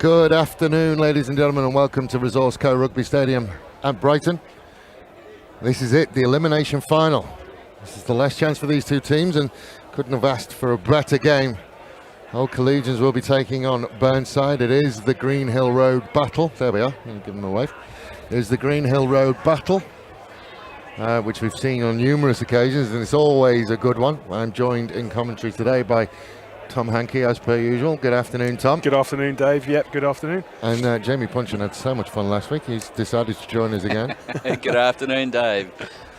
Good afternoon, ladies and gentlemen, and welcome to Resource Co Rugby Stadium at Brighton. This is it, the elimination final. This is the last chance for these two teams, and couldn't have asked for a better game. Old Collegians will be taking on Burnside. It is the Green Hill Road battle. There we are, give them a wave. It is the Green Hill Road battle, which we've seen on numerous occasions, and it's always a good one. I'm joined in commentary today by Tom Hankey, as per usual. Good afternoon, Tom. Good afternoon, Dave. Yep, good afternoon. And Jamie Punchin had so much fun last week, he's decided to join us again. Good afternoon, Dave.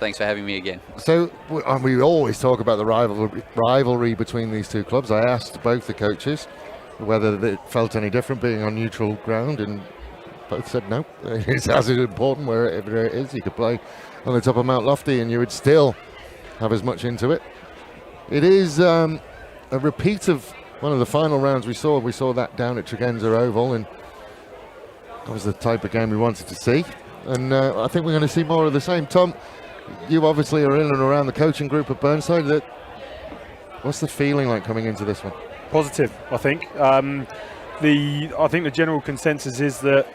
Thanks for having me again. So, we always talk about the rivalry between these two clubs. I asked both the coaches whether they felt any different being on neutral ground, and both said no. It's as important wherever it is. You could play on the top of Mount Lofty and you would still have as much into it. It is a repeat of one of the final rounds we saw. We saw that down at Tregenza Oval, and that was the type of game we wanted to see. And I think we're going to see more of the same. Tom, you obviously are in and around the coaching group at Burnside. What's the feeling like coming into this one? Positive, I think. I think the general consensus is that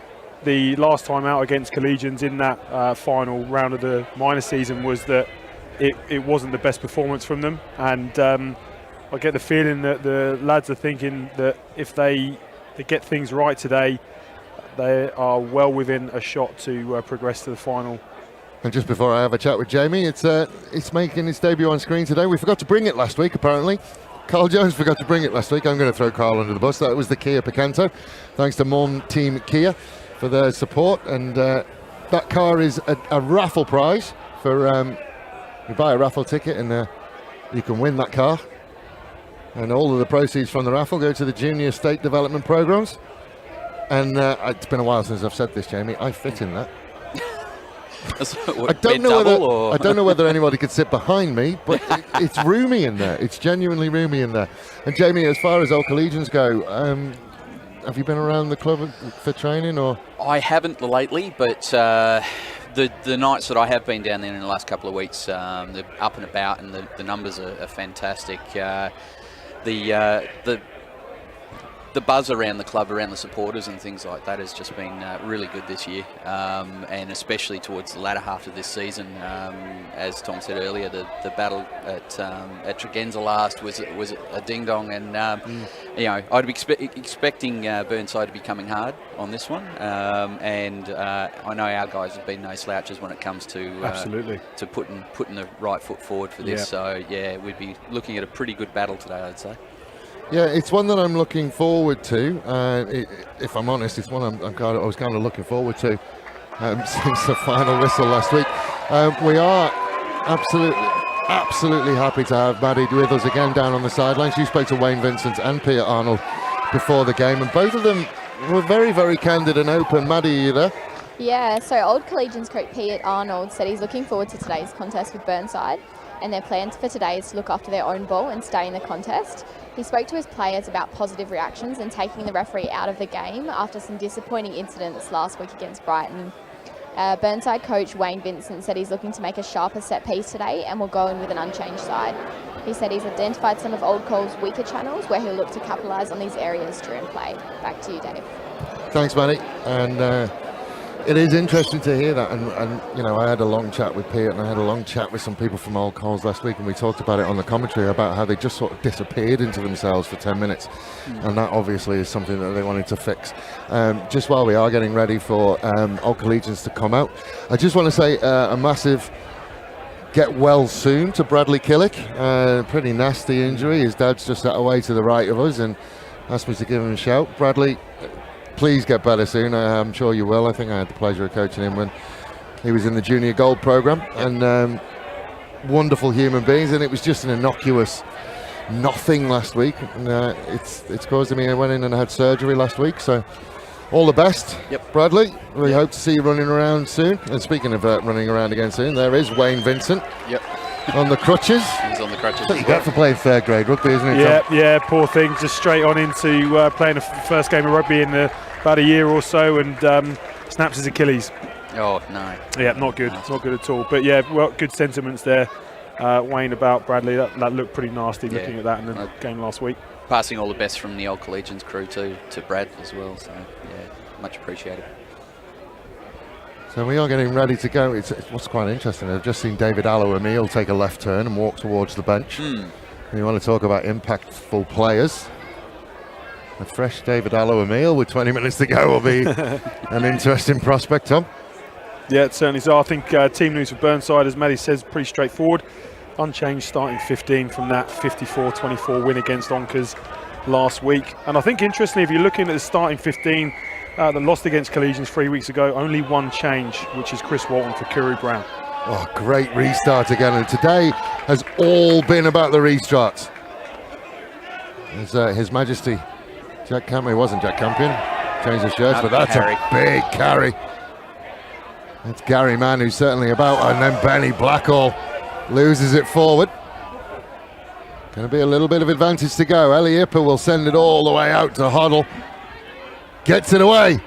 the last time out against Collegians in that final round of the minor season was that it wasn't the best performance from them, and I get the feeling that the lads are thinking that if they get things right today, they are well within a shot to progress to the final. And just before I have a chat with Jamie, it's making its debut on screen today. We forgot to bring it last week, apparently. Carl Jones forgot to bring it last week. I'm going to throw Carl under the bus. That was the Kia Picanto. Thanks to Mom Team Kia for their support. And that car is a raffle prize for you buy a raffle ticket and you can win that car. And all of the proceeds from the raffle go to the Junior State Development Programs. And it's been a while since I've said this, Jamie. I fit in that. I don't know whether anybody could sit behind me, but it's roomy in there. It's genuinely roomy in there. And Jamie, as far as Old Collegians go, have you been around the club for training, or? I haven't lately, but the nights that I have been down there in the last couple of weeks, they're up and about, and the numbers are fantastic. The buzz around the club, around the supporters and things like that has just been really good this year, and especially towards the latter half of this season. As Tom said earlier, the battle at Tregenza last was a ding-dong, and I'd be expecting Burnside to be coming hard on this one, and I know our guys have been no slouches when it comes to absolutely to putting the right foot forward for this. Yep. So yeah, we'd be looking at a pretty good battle today, I'd say. Yeah, it's one that I'm looking forward to. If I'm honest, it's one I was kind of looking forward to since the final whistle last week. We are absolutely happy to have Maddie with us again down on the sidelines. She spoke to Wayne Vincent and Peter Arnold before the game, and both of them were very, very candid and open. Maddie, are you there? Yeah, so Old Collegians coach Peter Arnold said he's looking forward to today's contest with Burnside, and their plans for today is to look after their own ball and stay in the contest. He spoke to his players about positive reactions and taking the referee out of the game after some disappointing incidents last week against Brighton. Burnside coach Wayne Vincent said he's looking to make a sharper set piece today and will go in with an unchanged side. He said he's identified some of Old Cole's weaker channels where he'll look to capitalise on these areas during play. Back to you, Dave. Thanks, Maddie. And it is interesting to hear that, and I had a long chat with Pete, and I had a long chat with some people from Old Coles last week, and we talked about it on the commentary about how they just sort of disappeared into themselves for 10 minutes, and that obviously is something that they wanted to fix. Just while we are getting ready for Old Collegians to come out, I just want to say a massive get well soon to Bradley Killick. Pretty nasty injury. His dad's just sat away to the right of us and asked me to give him a shout. Bradley, please get better soon. I'm sure you will. I think I had the pleasure of coaching him when he was in the Junior Gold program, and wonderful human beings. And it was just an innocuous nothing last week. And it's caused me. I went in and had surgery last week. So all the best, Bradley. We hope to see you running around soon. And speaking of running around again soon, there is Wayne Vincent. On the crutches. He's on the crutches. That's well for playing third grade rugby, isn't it? Yeah, poor thing. Just straight on into playing the first game of rugby in about a year or so, and snaps his Achilles. Oh no. Yeah, not good. Not good at all. But yeah, well, good sentiments there. Wayne about Bradley. That looked pretty nasty Yeah. looking at that in the game last week. Passing all the best from the old Collegians crew to Brad as well. So, yeah, much appreciated. So we are getting ready to go. It's what's quite interesting. I've just seen David Allo-Emile take a left turn and walk towards the bench. You want to talk about impactful players. A fresh David Allo-Emile with 20 minutes to go will be an interesting prospect, Tom. Yeah, it certainly is. I think team news for Burnside, as Maddie says, pretty straightforward. Unchanged starting 15 from that 54-24 win against Onkers last week. And I think, interestingly, if you're looking at the starting 15 that lost against Collegians 3 weeks ago, only one change, which is Chris Walton for Kuru Brown. Oh, great restart again. And today has all been about the restarts. As His Majesty Jack Campion, it wasn't Jack Campion, changed the shirts, but that's a big carry. It's Gary Mann who's certainly about, and then Benny Blackall loses it forward. Going to be a little bit of advantage to go. Ellie Ipper will send it all the way out to Hoddle. Gets it away.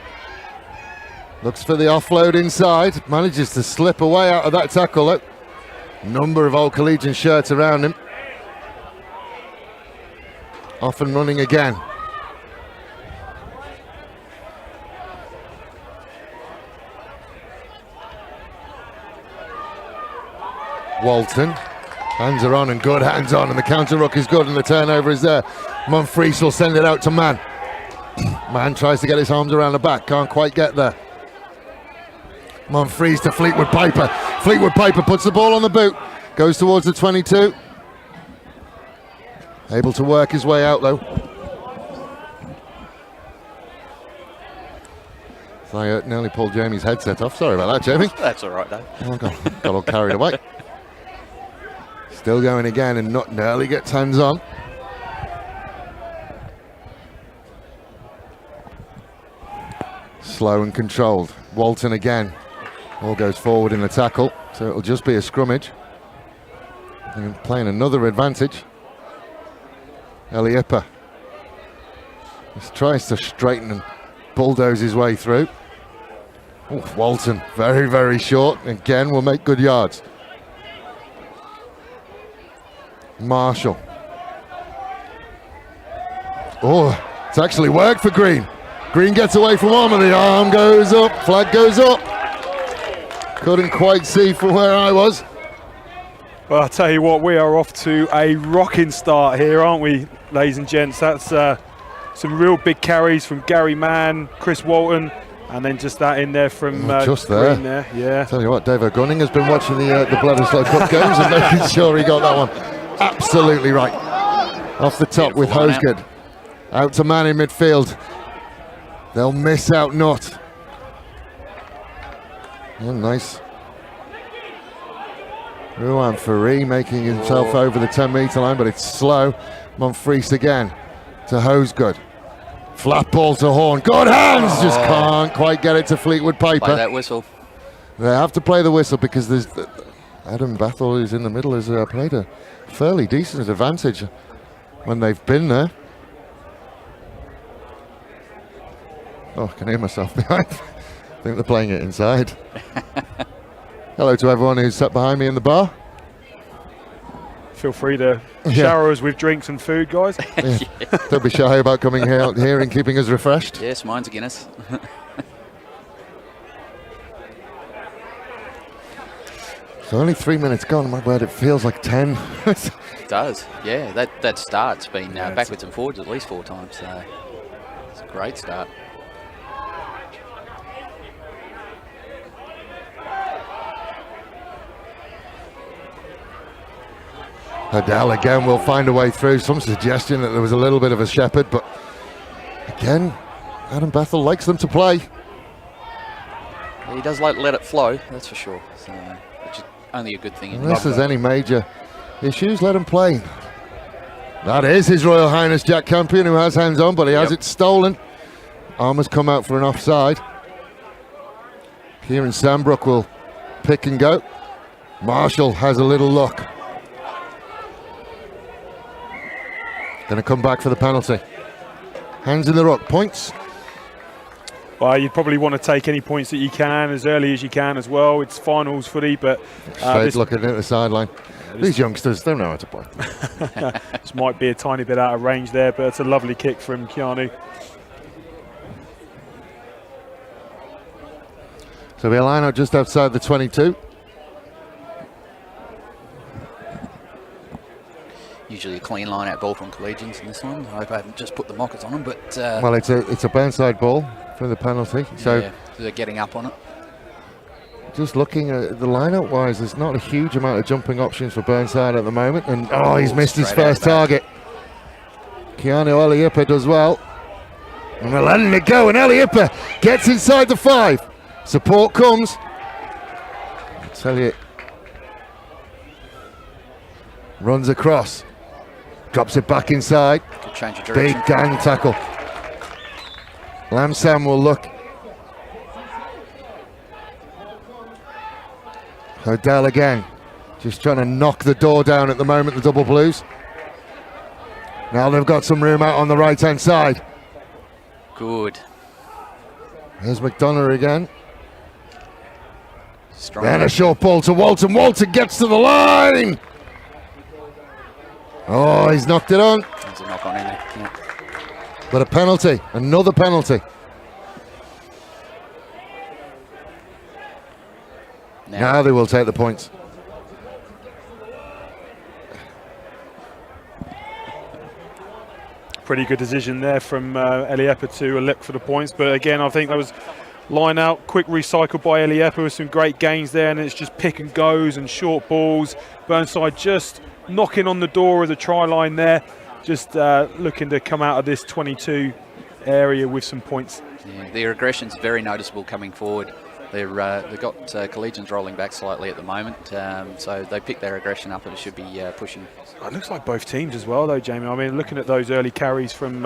Looks for the offload inside. Manages to slip away out of that tackle. Look. Number of old Collegian shirts around him. Off and running again. Walton. Hands are on and good hands on, and the counter ruck is good and the turnover is there. Monfries will send it out to Mann. Mann tries to get his arms around the back, can't quite get there. Monfries to Fleetwood Piper. Fleetwood Piper puts the ball on the boot, goes towards the 22. Able to work his way out though. So I nearly pulled Jamie's headset off. Sorry about that, Jamie. That's all right, though. Oh, got all carried away. Still going again, and not nearly gets hands on. Slow and controlled. Walton again. All goes forward in the tackle, so it'll just be a scrummage. And playing another advantage. Eliippa just tries to straighten and bulldoze his way through. Ooh, Walton, very, very short. Again, will make good yards. Marshall. Oh, it's actually worked for Green. Green gets away from one, and the arm goes up, flag goes up. Couldn't quite see from where I was. Well, I'll tell you what, we are off to a rocking start here, aren't we, ladies and gents? That's some real big carries from Gary Mann, Chris Walton, and then just that in there from just there. Green there. Yeah. Tell you what, Dave Gunning has been watching the Bledisloe Cup games and making sure he got that one absolutely right. Off the top with Hosgood. Out to Mann in midfield. They'll miss out Nutt. Oh, nice. Ruan Faree making himself over the 10-metre line, but it's slow. Monfries again to Hosgood. Flat ball to Horn. Good hands! Just can't quite get it to Fleetwood Piper. Play that whistle. They have to play the whistle because there's Adam Bethel, who's in the middle, has played a fairly decent advantage when they've been there. Oh, I can hear myself behind. I think they're playing it inside. Hello to everyone who's sat behind me in the bar. Feel free to shower us with drinks and food, guys. Yeah. Don't be shy about coming out here and keeping us refreshed. Yes, mine's a Guinness. So only 3 minutes gone. My word, it feels like 10. It does, yeah. That start's been backwards and forwards at least 4 times. So it's a great start. Adele again will find a way through. Some suggestion that there was a little bit of a shepherd, but again, Adam Bethel likes them to play. He does like to let it flow, that's for sure. So, which is only a good thing. Unless there's any major issues, let him play. That is His Royal Highness Jack Campion, who has hands on, but he has it stolen. Arm has come out for an offside. Kieran Sambrook will pick and go. Marshall has a little look. Going to come back for the penalty. Hands in the ruck, points. Well, you'd probably want to take any points that you can as early as you can as well. It's finals footy, but Straight looking at the sideline. These youngsters don't know how to play. this might be a tiny bit out of range there, but it's a lovely kick from Keanu. So we line up just outside the 22. Usually a clean line-out ball from Collegians in this one. I hope I haven't just put the mockers on them, but... well, it's a Burnside ball for the penalty. So yeah, they're getting up on it. Just looking at the lineup-wise, there's not a huge amount of jumping options for Burnside at the moment. And he's missed his first target. Keanu Eliipa does well. And they're letting it go, and Eliipa gets inside the 5. Support comes. I tell you, runs across. Drops it back inside. Good change of direction. Big gang tackle. Lamsam will look. Hodell again. Just trying to knock the door down at the moment, the Double Blues. Now they've got some room out on the right-hand side. Good. Here's McDonough again. Strong. And a short ball to Walton. Walton gets to the line. Oh, he's knocked it on. There's a knock on in there. Yeah. But a penalty, another penalty. Now they will take the points. Pretty good decision there from Eliipa to look for the points. But again, I think that was line out, quick recycle by Eliipa with some great gains there. And it's just pick and goes and short balls. Burnside just knocking on the door of the try line there. Just looking to come out of this 22 area with some points. Yeah, their aggression's very noticeable coming forward. They've got Collegians rolling back slightly at the moment, so they pick their aggression up and it should be pushing. It looks like both teams as well, though, Jamie. I mean, looking at those early carries from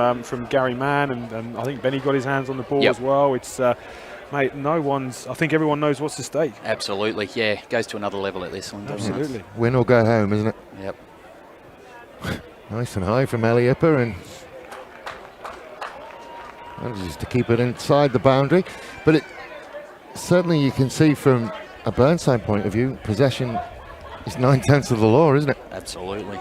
Gary Mann, and I think Benny got his hands on the ball as well. It's mate, I think everyone knows what's at stake. Absolutely, yeah. Goes to another level at this one. Absolutely. It? Win or go home, isn't it? Yep. Nice and high from Eliipa, and just to keep it inside the boundary. But it certainly, you can see from a Burnside point of view, possession is 9/10 of the law, isn't it? Absolutely.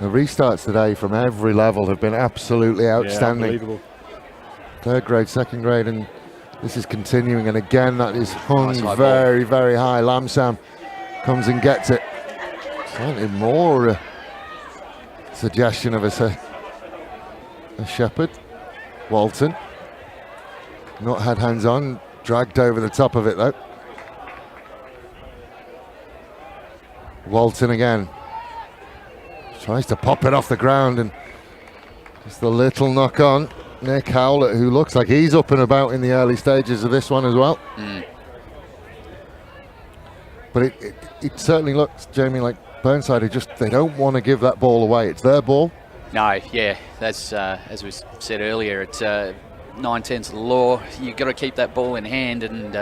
The restarts today from every level have been absolutely outstanding. Yeah, unbelievable. Third grade, second grade, and this is continuing. And again, that is hung Nice very, very high. Lamsam comes and gets it. Slightly more suggestion of a Shepherd. Walton. Not had hands on, dragged over the top of it though. Walton again. Tries to pop it off the ground, and just a little knock on. Nick Howlett, who looks like he's up and about in the early stages of this one as well. But it certainly looks, Jamie, like Burnside they don't want to give that ball away. It's their ball. No, yeah, that's as we said earlier. It's 9/10 of the law. You've got to keep that ball in hand, and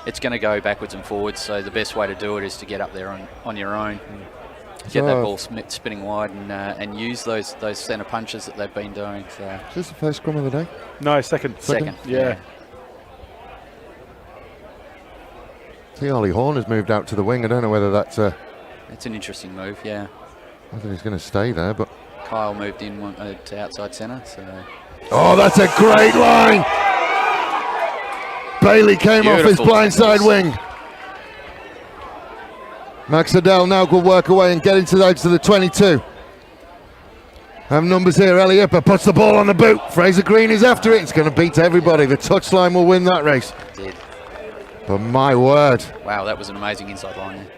it's going to go backwards and forwards. So the best way to do it is to get up there on your own. Get that ball spinning wide and use those centre punches that they've been doing. So. Is this the first scrum of the day? No, second. Yeah. See, Ollie Horn has moved out to the wing. I don't know whether that's it's an interesting move, yeah. I think he's going to stay there, but Kyle moved in to outside centre. So. Oh, that's a great line. Bailey came off his blindside wing. Max Adele now could work away and get into the 22. Have numbers here. Eliipa puts the ball on the boot. Fraser Green is after it. It's going to beat everybody. The touchline will win that race. It did. But my word. Wow, that was an amazing inside line there.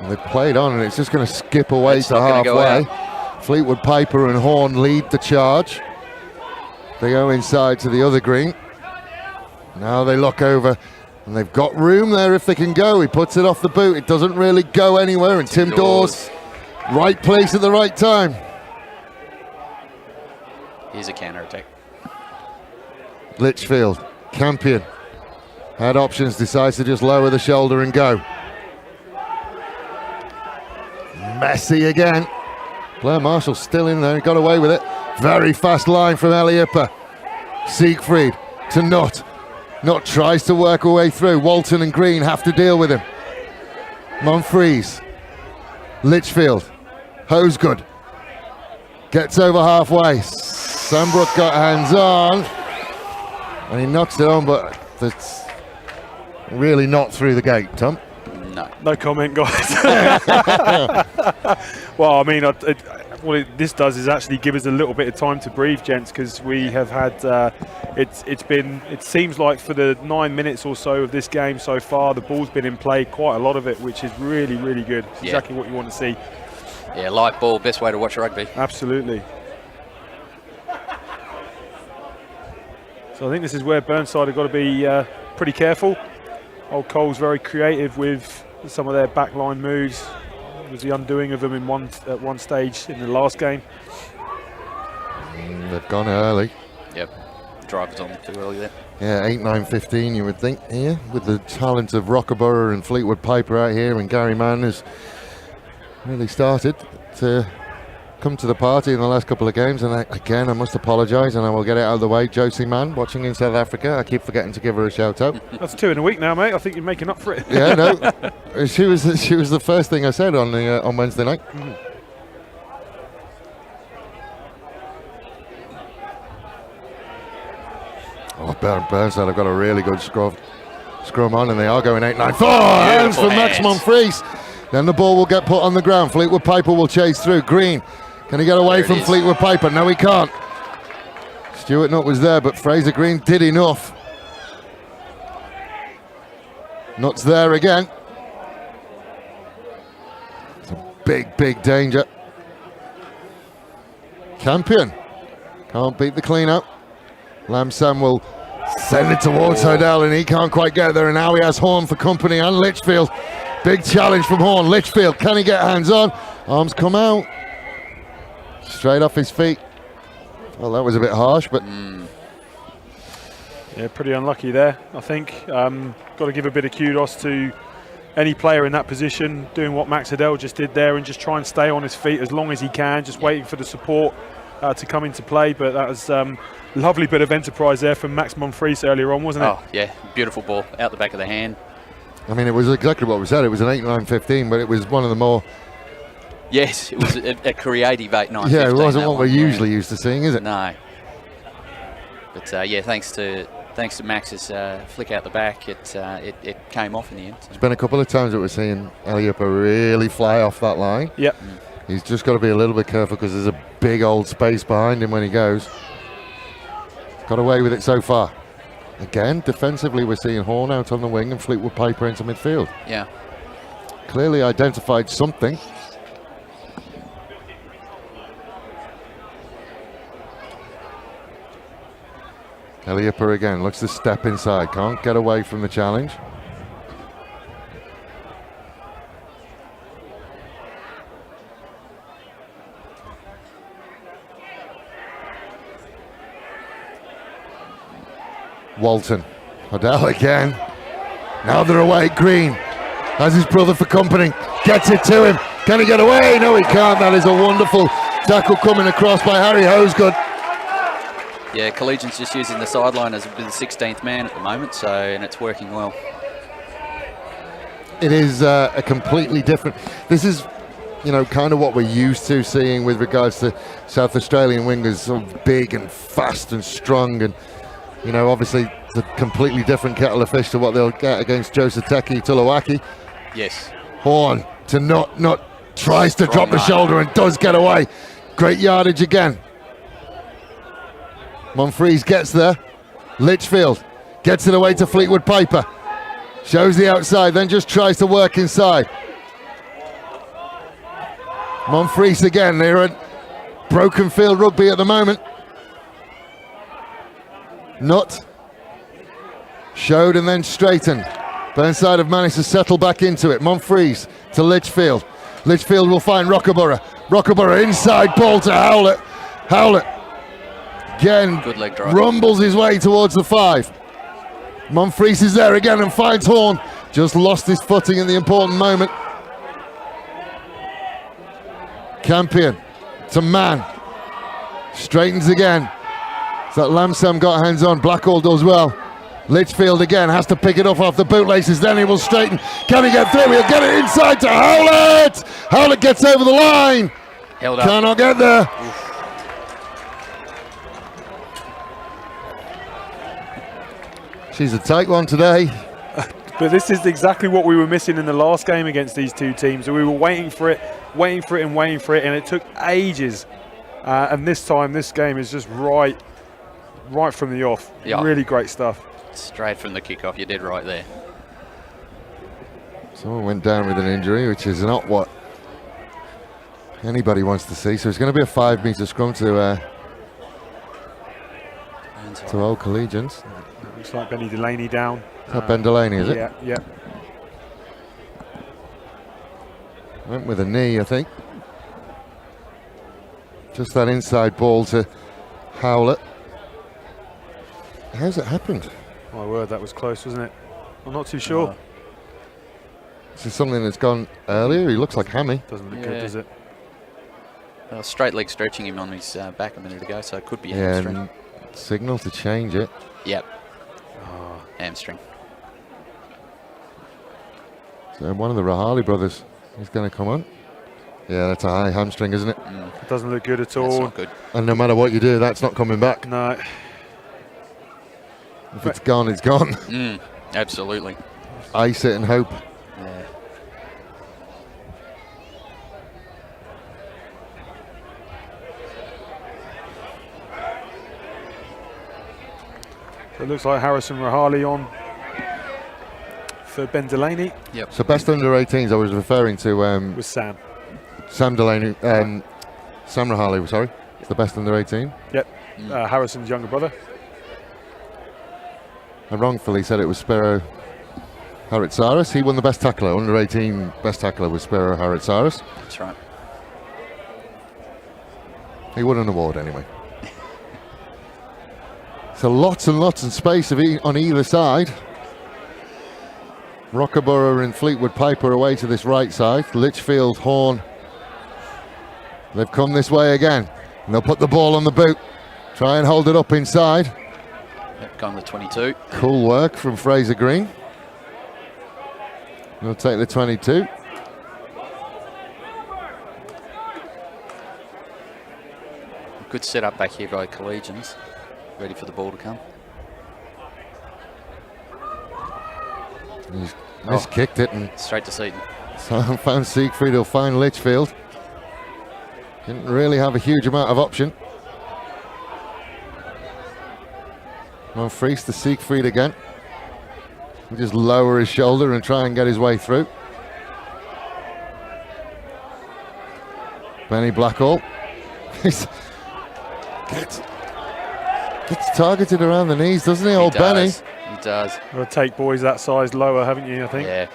And they played on, and it's just going to skip away to halfway. Fleetwood, Piper and Horn lead the charge. They go inside to the other green. Now they look over. And they've got room there if they can go. He puts it off the boot. It doesn't really go anywhere. And Tim Dawes, right place at the right time. Here's a counter-attack. Litchfield, Campion, had options, decides to just lower the shoulder and go. Messy again. Blair Marshall still in there, he got away with it. Very fast line from Elioppa. Siegfried to Nutt. Nutt tries to work her way through. Walton and Green have to deal with him. Monfries. Litchfield. Hosegood. Gets over halfway. Sandbrook got hands on. And he knocks it on, but it's really not through the gate, Tom. No comment, guys. Well, I mean, what this does is actually give us a little bit of time to breathe, gents, because we have had it seems like for the 9 minutes or so of this game so far, the ball's been in play, quite a lot of it, which is really, really good. It's exactly what you want to see. Yeah, light ball, best way to watch rugby. Absolutely. So I think this is where Burnside have got to be pretty careful. Old Cole's very creative with some of their backline moves. It was the undoing of them at one stage in the last game. They've gone early. Yep, drivers on too early there. Yeah, 8, 9, 15 you would think here, with the talent of Rockaborough and Fleetwood Piper out here, and Gary Mann has really started to come to the party in the last couple of games. And again, I must apologise, and I will get it out of the way. Josie Mann, watching in South Africa, I keep forgetting to give her a shout out. That's 2 in a week now, mate. I think you're making up for it. Yeah, no, she was the first thing I said on Wednesday night. Oh, Burnside have got a really good scrum on, and they are going 8-9-4. Hands for Max Monfries. Then the ball will get put on the ground. Fleetwood Piper will chase through. Green, can he get away from Fleetwood Piper? No, he can't. Stuart Nutt was there, but Fraser Green did enough. Nutt's there again. It's a big, big danger. Campion can't beat the clean up. Lamsam will send it towards Hodell, and he can't quite get there, and now he has Horn for company and Litchfield. Big challenge from Horn. Litchfield, can he get hands on? Arms come out. Straight off his feet. Well, that was a bit harsh, but... Yeah, pretty unlucky there, I think. Got to give a bit of kudos to any player in that position, doing what Max Hodell just did there, and just try and stay on his feet as long as he can, just waiting for the support to come into play. But that was lovely bit of enterprise there from Max Monfries earlier on, wasn't it? Oh, yeah, beautiful ball out the back of the hand. I mean, it was exactly what we said. It was an 8-9-15, but it was one of the more... Yes, it was a creative 8-9-15. Yeah, it wasn't what we're usually used to seeing, is it? No. But yeah, thanks to Max's flick out the back, it came off in the end. So. There's been a couple of times that we're seeing Elioppa really fly off that line. Yep. He's just got to be a little bit careful because there's a big old space behind him when he goes. Got away with it so far. Again, defensively, we're seeing Horn out on the wing and Fleetwood Piper into midfield. Yeah. Clearly identified something. Elioppa again, looks to step inside. Can't get away from the challenge. Walton. Hodell again. Now they're away. Green has his brother for company. Gets it to him. Can he get away? No, he can't. That is a wonderful tackle coming across by Harry Hosegood. Yeah, Collegians just using the sideline as the 16th man at the moment, so, and it's working well. It is a completely different... This is, you know, kind of what we're used to seeing with regards to South Australian wingers, so big and fast and strong, and you know, obviously it's a completely different kettle of fish to what they'll get against Joseph-Teki Tulawaki. Yes. Horn to Nutt tries to drop the shoulder and does get away. Great yardage again. Monfries gets there. Litchfield gets it away to Fleetwood Piper. Shows the outside, then just tries to work inside. Monfries again. They're at broken field rugby at the moment. Nutt showed and then straightened. Burnside have managed to settle back into it. Monfries to Litchfield. Litchfield will find Rockaborough. Rockaborough inside ball to Howlett. Howlett again good leg drive. Rumbles his way towards the 5. Monfries is there again and finds Horn. Just lost his footing in the important moment. Campion. It's a man. Straightens again. So that Lamsam got hands on. Blackall does well. Litchfield again has to pick it up off the bootlaces. Then he will straighten. Can he get through? He'll get it inside to Howlett. Howlett gets over the line. Held up. Cannot get there. Oof. She's a tight one today. But this is exactly what we were missing in the last game against these two teams. We were waiting for it, and it took ages. And this time, this game is just right from the off. Yeah. Really great stuff. Straight from the kickoff, you did right there. Someone went down with an injury, which is not what anybody wants to see. So it's going to be a 5-metre scrum to Old Collegians. Looks like Benny Delaney down. Is that Ben Delaney, is it? Yeah. Went with a knee, I think. Just that inside ball to Howlett. How's it happened? My word, that was close, wasn't it? I'm not too sure. This is something that's gone earlier. He looks like hammy. Doesn't look good, does it? Straight leg stretching him on his back a minute ago, so it could be Yeah, hamstring. and signal to change it. Yep. Hamstring. So one of the Rahali brothers is going to come on. Yeah, that's a high hamstring, isn't it? It doesn't look good at all. That's not good. And no matter what you do, that's not coming back. No. If it's gone, it's gone. Absolutely. Ice it and hope. Yeah. So it looks like Harrison Rahali on for Ben Delaney. Yep. So best under 18s, I was referring to With Sam. Sam Delaney, Sam Rahali, sorry. It's the best under 18. Yep. Harrison's younger brother. I wrongfully said it was Spiro Haritsaris. He won the best tackler. Under 18 best tackler was Spiro Haritsaris. That's right. He won an award anyway. So lots and lots of space on either side. Rockerborough and Fleetwood Piper away to this right side. Litchfield, Horn. They've come this way again. And they'll put the ball on the boot. Try and hold it up inside. Yep, gone the 22. Cool work from Fraser Green. They'll take the 22. Good setup back here by Collegians. Ready for the ball to come. He's miskicked it and Straight to Seaton. found Siegfried. He'll find Litchfield. Didn't really have a huge amount of option. Well, Freese to Siegfried again. He'll just lower his shoulder and try and get his way through. Benny Blackall. Gets targeted around the knees, doesn't he, old Benny? He does. Got to take boys that size lower, haven't you, I think? Yeah.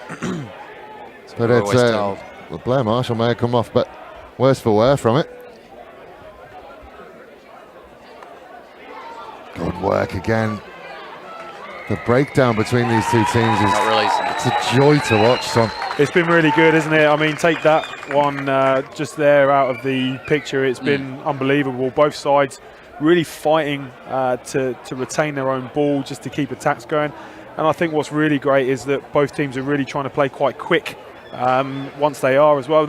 But we're it's always told. well, Blair Marshall may have come off, but worse for wear from it. Good work again. The breakdown between these two teams is Not releasing it. it's a joy to watch, Tom. It's been really good, isn't it? I mean, take that one just there out of the picture. It's been unbelievable. Both sides really fighting to retain their own ball, just to keep attacks going. And I think what's really great is that both teams are really trying to play quite quick once they are as well.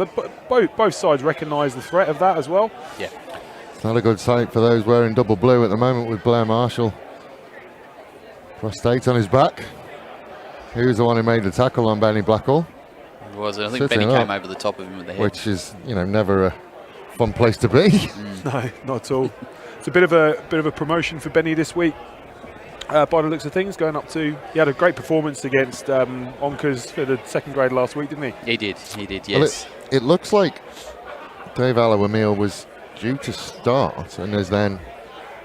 Both sides recognise the threat of that as well. Yeah. It's not a good sight for those wearing double blue at the moment with Blair Marshall. Prostate on his back. He was the one who made the tackle on Benny Blackall. It was. I think Sitting Benny came up, over the top of him with the head. which is, never a fun place to be. No, not at all. It's a bit of a promotion for Benny this week. By the looks of things, going up to, he had a great performance against Onkers for the second grade last week, didn't he? He did, Well, yes. it looks like Dave Allawamil was due to start and has then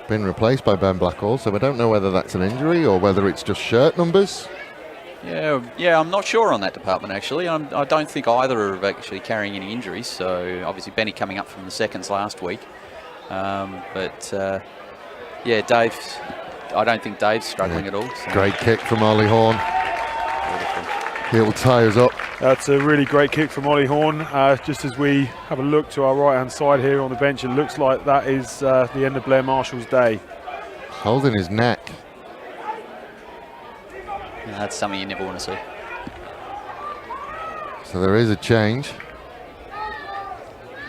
been replaced by Ben Blackall, so I don't know whether that's an injury or whether it's just shirt numbers. Yeah, I'm not sure on that department, actually. I don't think either are actually carrying any injuries, so obviously Benny coming up from the seconds last week. Dave, I don't think Dave's struggling at all. So. Great kick from Ollie Horn. Beautiful. He'll tie us up. That's a really great kick from Ollie Horn. Just as we have a look to our right-hand side here on the bench, it looks like that is the end of Blair Marshall's day. Holding his neck. Yeah, that's something you never want to see. So there is a change.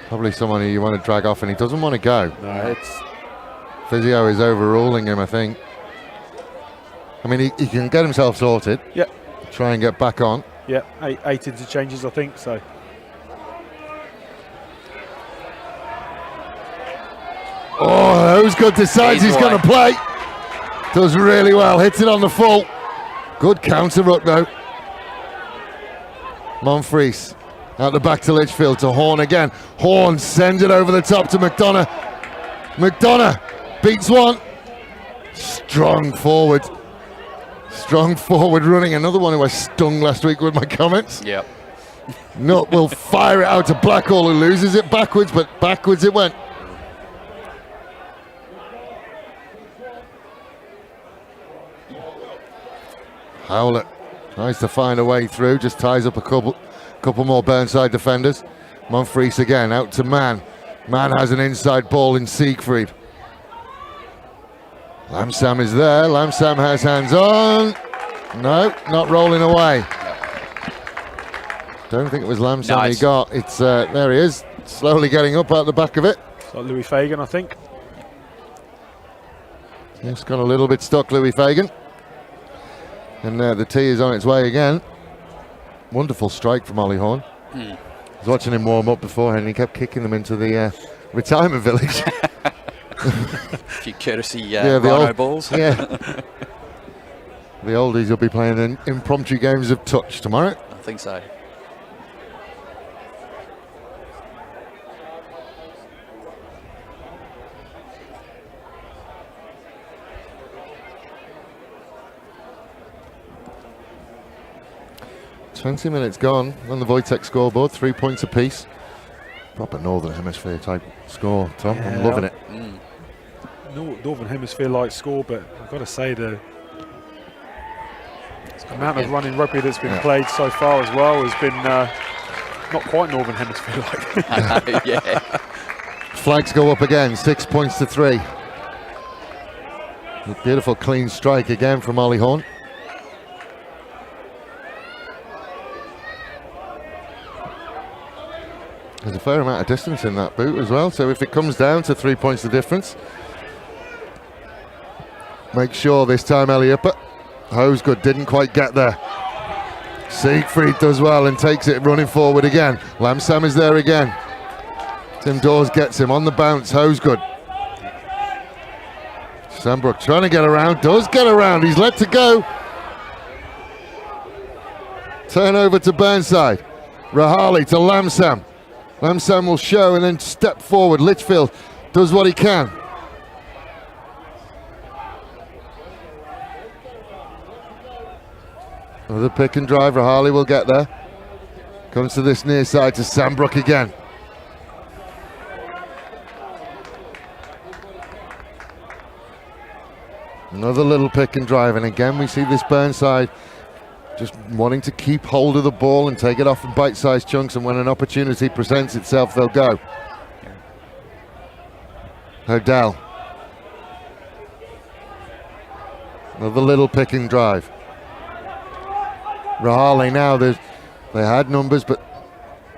Probably someone who you want to drag off, and he doesn't want to go. No, it's Physio is overruling him, I think. I mean, he can get himself sorted. Yep. Try and get back on. Yeah, eight interchanges, I think, so. Oh, who's good decides he's going to play. Does really well, hits it on the full. Good counter ruck though. Monfries out the back to Litchfield, to Horn again. Horn sends it over the top to McDonough. McDonough beats one. Strong forward running. Another one who I stung last week with my comments. Yep. Nutt will fire it out to Blackhall, who loses it backwards, but backwards it went. Howlett tries to find a way through, just ties up a couple more Burnside defenders. Monfries again, out to Mann. Mann has an inside ball in Siegfried. Lamsam is there, Lamsam has hands on. No, not rolling away. Don't think it was Lamsam he got. It's there he is, slowly getting up out the back of it. It's like Louis Fagan, I think. Just got a little bit stuck, Louis Fagan. And the tee is on its way again. Wonderful strike from Ollie Horn. I was watching him warm up beforehand, and he kept kicking them into the retirement village. A few courtesy the rhino balls. Yeah. The oldies will be playing in impromptu games of touch tomorrow. I think so. "20 minutes gone on the Wojtek scoreboard, 3 points apiece." Proper Northern Hemisphere type score, Tom. Yeah, I'm loving it. Northern Hemisphere like score, but I've got to say the amount of running rugby that's been played so far as well has been not quite Northern Hemisphere like. Yeah. Flags go up again, 6 points to 3. A beautiful clean strike again from Ollie Horn. There's a fair amount of distance in that boot as well, so if it comes down to 3 points the difference, make sure this time Elioppa. Hosegood didn't quite get there. Siegfried does well and takes it running forward again. Lamsam is there again. Tim Dawes gets him on the bounce. Hosegood. Sambrook trying to get around, does get around, he's let to go. Turn over to Burnside. Rahali to Lamsam. Lamsam will show and then step forward. Litchfield does what he can. Another pick and drive, Rahali will get there. Comes to this near side to Sambrook again. Another little pick and drive, and again we see this Burnside just wanting to keep hold of the ball and take it off in bite-sized chunks, and when an opportunity presents itself, they'll go. Hodell. Another little pick and drive. Rahali now, they had numbers, but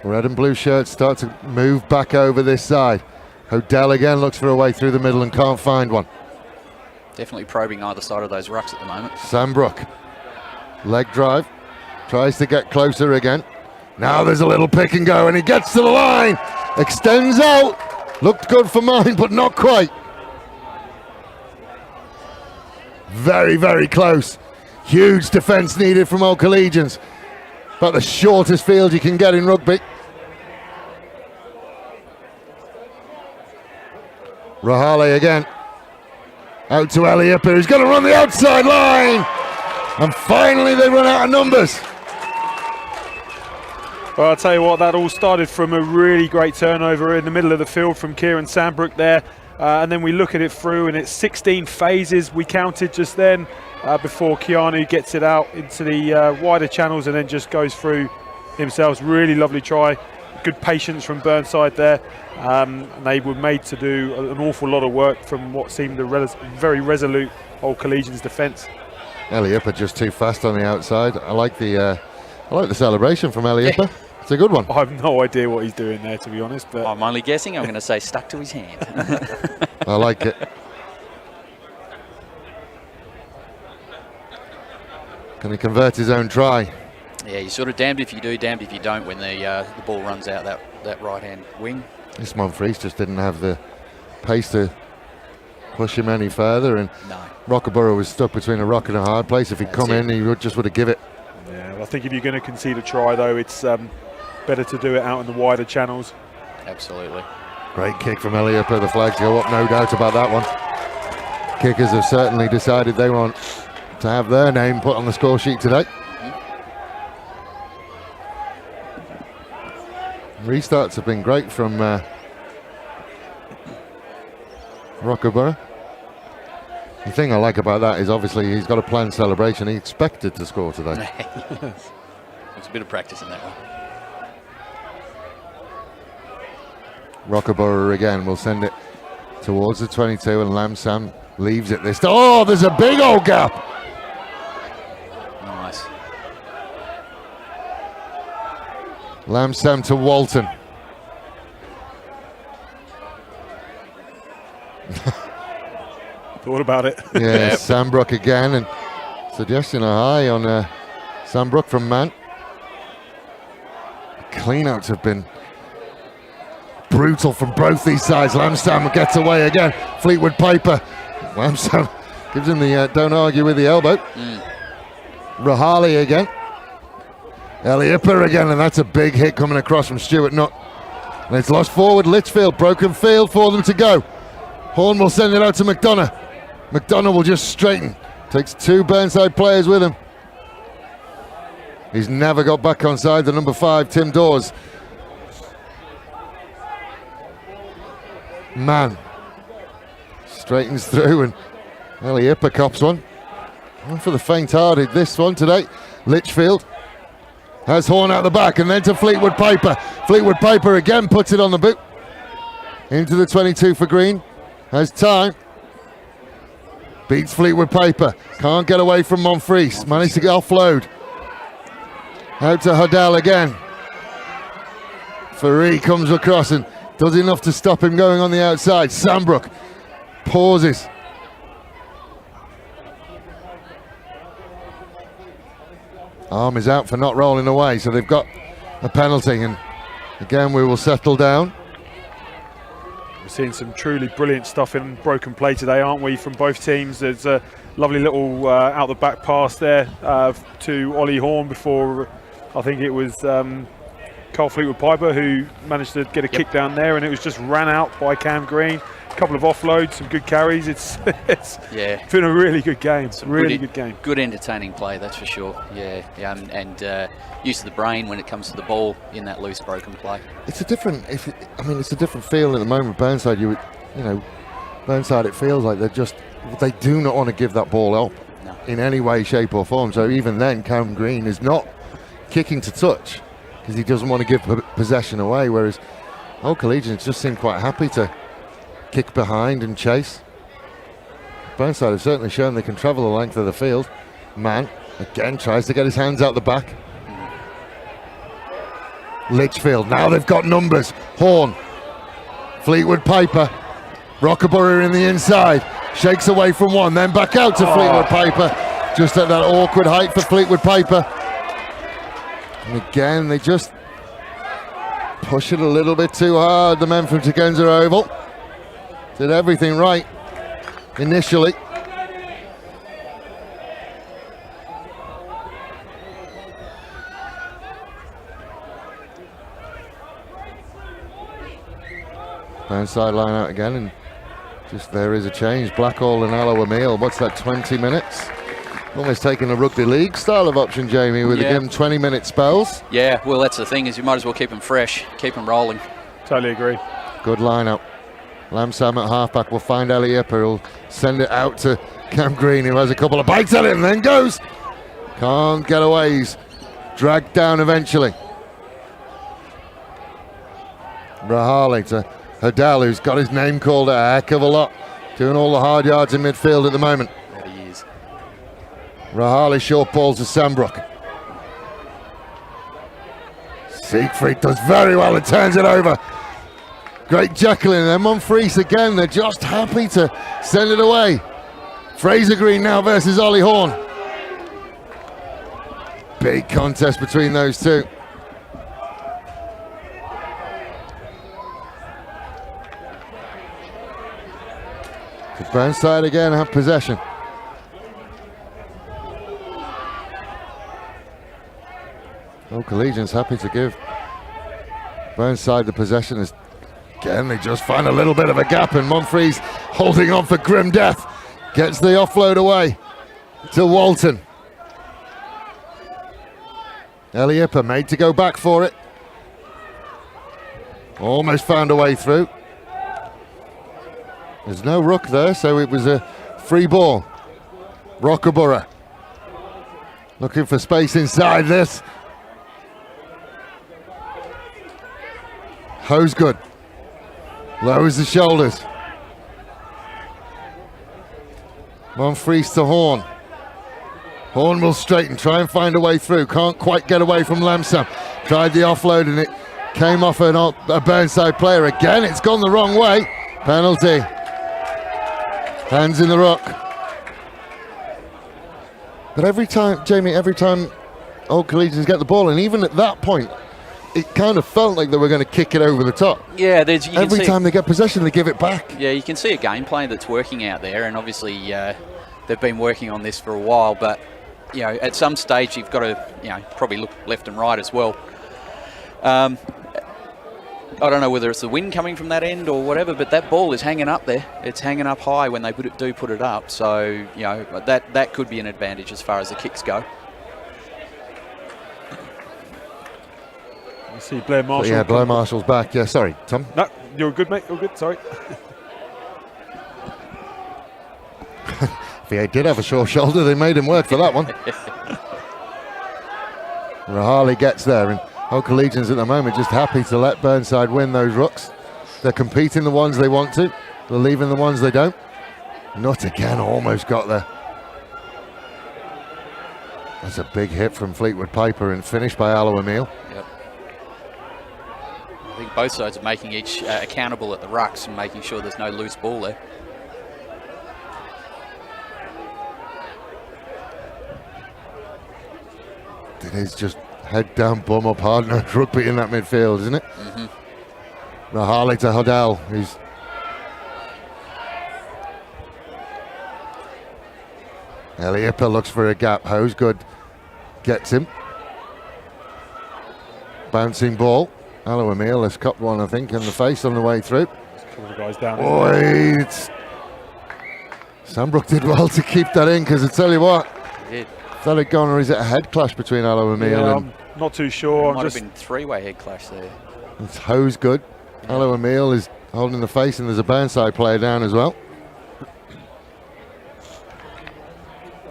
red and blue shirts start to move back over this side. Hodell again looks for a way through the middle and can't find one. Definitely probing either side of those rucks at the moment. Sambrook. Leg drive, tries to get closer again. Now there's a little pick and go, and he gets to the line, extends out, looked good for mine, but not quite. Very, very close. Huge defence needed from Old Collegians. About the shortest field you can get in rugby. Rahali again. Out to Elioppa, who's going to run the outside line. And finally they run out of numbers. Well, I'll tell you what, that all started from a really great turnover in the middle of the field from Kieran Sambrook there. And then we look at it through, and it's 16 phases we counted just then. before Keanu gets it out into the wider channels and then just goes through himself. Really lovely try. Good patience from Burnside there. And they were made to do an awful lot of work from what seemed a very resolute Old Collegians defence. Eliippa just too fast on the outside. I like the celebration from Eliippa. It's a good one. I have no idea what he's doing there, to be honest. But I'm only guessing. I'm going to say stuck to his hand. I like it. Can he convert his own try? Yeah, you're sort of damned if you do, damned if you don't when the ball runs out that right-hand wing. This Monfils just didn't have the pace to push him any further, and No. Rockaborough was stuck between a rock and a hard place. If he'd come in, he would have give it. yeah, I think if you're going to concede a try, though, it's better to do it out in the wider channels. Absolutely. Great kick from Eliippa. The flags go up, no doubt about that one. Kickers have certainly decided they want to have their name put on the score sheet today. Restarts have been great from Rockaborough. The thing I like about that is obviously he's got a planned celebration. He expected to score today. There's a bit of practice in that one. Rockaborough again will send it towards the 22, and Lamsam leaves it this time. Oh, there's a big old gap. Nice. Lamsam to Walton. Thought about it. Yeah, Sambrook again, and suggesting a high on Sambrook from Mann. Cleanouts have been brutal from both these sides. Lamsam gets away again. Fleetwood Piper. Lamsam gives him the don't argue with the elbow. Rahali again. Eliippa again, and that's a big hit coming across from Stuart Nutt. And it's lost forward. Litchfield, broken field for them to go. Horn will send it out to McDonough. McDonough will just straighten. Takes two Burnside players with him. He's never got back on side, the number 5, Tim Dawes. Man. Straightens through, and Eliippa cops one. One for the faint-hearted, this one today. Litchfield has Horn out the back, and then to Fleetwood Piper. Fleetwood Piper again puts it on the boot. Into the 22 for Green. Has time. Beats Fleetwood Piper. Can't get away from Monfils. Managed to get offload. Out to Hodell again. Faree comes across and does enough to stop him going on the outside. Sambrook pauses. Arm is out for not rolling away, so they've got a penalty, and again we will settle down. We're seeing some truly brilliant stuff in broken play today, aren't we, from both teams? There's a lovely little out the back pass there to Ollie Horn before, I think it was Carl Fleetwood Piper who managed to get a kick down there, and it was just ran out by Cam Green. A couple of offloads, some good carries. It's been a really good game. Really good game. Good entertaining play, that's for sure. Yeah, and use of the brain when it comes to the ball in that loose broken play. It's a different. It's a different feel at the moment. Burnside, Burnside. It feels like they do not want to give that ball up in any way, shape, or form. So even then, Cam Green is not kicking to touch because he doesn't want to give possession away. Whereas Old Collegians just seem quite happy to kick behind and chase. Burnside have certainly shown they can travel the length of the field. Mann again tries to get his hands out the back. Litchfield, now they've got numbers. Horn, Fleetwood Piper, Rockaborough in the inside, shakes away from one, then back out to Fleetwood Piper, just at that awkward height for Fleetwood Piper. And again, they just push it a little bit too hard, the men from Tegenza Oval. Did everything right initially. Burnside line out again, and just there is a change. Blackhall and Alloa-Meal. What's that, 20 minutes? Almost taking a rugby league style of option, Jamie, with again 20-minute spells. Yeah, well, that's the thing, is you might as well keep them fresh, keep them rolling. Totally agree. Good lineup. Lamsam at halfback will find Elliot, who'll send it out to Cam Green, who has a couple of bites at it and then goes. Can't get away, he's dragged down eventually. Rahali to Hadal, who's got his name called a heck of a lot, doing all the hard yards in midfield at the moment. That he is. Rahali short balls to Sambrook. Siegfried does very well and turns it over. Great Jacqueline, and then Monfries again, they're just happy to send it away. Fraser Green now versus Ollie Horn. Big contest between those two. So Burnside again have possession. Collegians happy to give Burnside the possession. As again, they just find a little bit of a gap, and Monfries holding on for grim death. Gets the offload away to Walton. Eliippa made to go back for it. Almost found a way through. There's no ruck there, so it was a free ball. Rockaborough looking for space inside this. Ho's good. Lowers the shoulders. Monfries to Horn. Horn will straighten, try and find a way through. Can't quite get away from Lamsam. Tried the offload and it came off a Burnside player again. It's gone the wrong way. Penalty. Hands in the ruck. But every time, Jamie, Old Collegians get the ball, and even at that point, it kind of felt like they were going to kick it over the top. Yeah, every time they get possession, they give it back. Yeah, you can see a game plan that's working out there, and obviously they've been working on this for a while. But at some stage you've got to probably look left and right as well. I don't know whether it's the wind coming from that end or whatever, but that ball is hanging up there. It's hanging up high when they put it up. So that could be an advantage as far as the kicks go. I see Blair Marshall. Yeah, Blair Marshall's back. Yeah, sorry, Tom. No, you're good, mate. You're good. Sorry. If he did have a short shoulder, they made him work for that one. Rahali gets there, and Old Collegians at the moment just happy to let Burnside win those rucks. They're competing the ones they want to. They're leaving the ones they don't. Not again, almost got there. That's a big hit from Fleetwood Piper and finished by Aloe Emile. Yep. I think both sides are making each accountable at the rucks and making sure there's no loose ball there. It is just head down, bum up, hard-nosed rugby in that midfield, isn't it? Mm-hmm. Rahali to Hodel, who's Eliippa looks for a gap. Ho's good, gets him. Bouncing ball. Aloe Emile has copped one, I think, in the face on the way through. All the guys down. Sambrook did well to keep that in, because I tell you what, He did. is that a gone, or is it a head clash between Aloe Emile and I'm not too sure. Might have been three-way head clash there. it's Ho's good. Aloe Emile is holding the face, and there's a Burnside player down as well.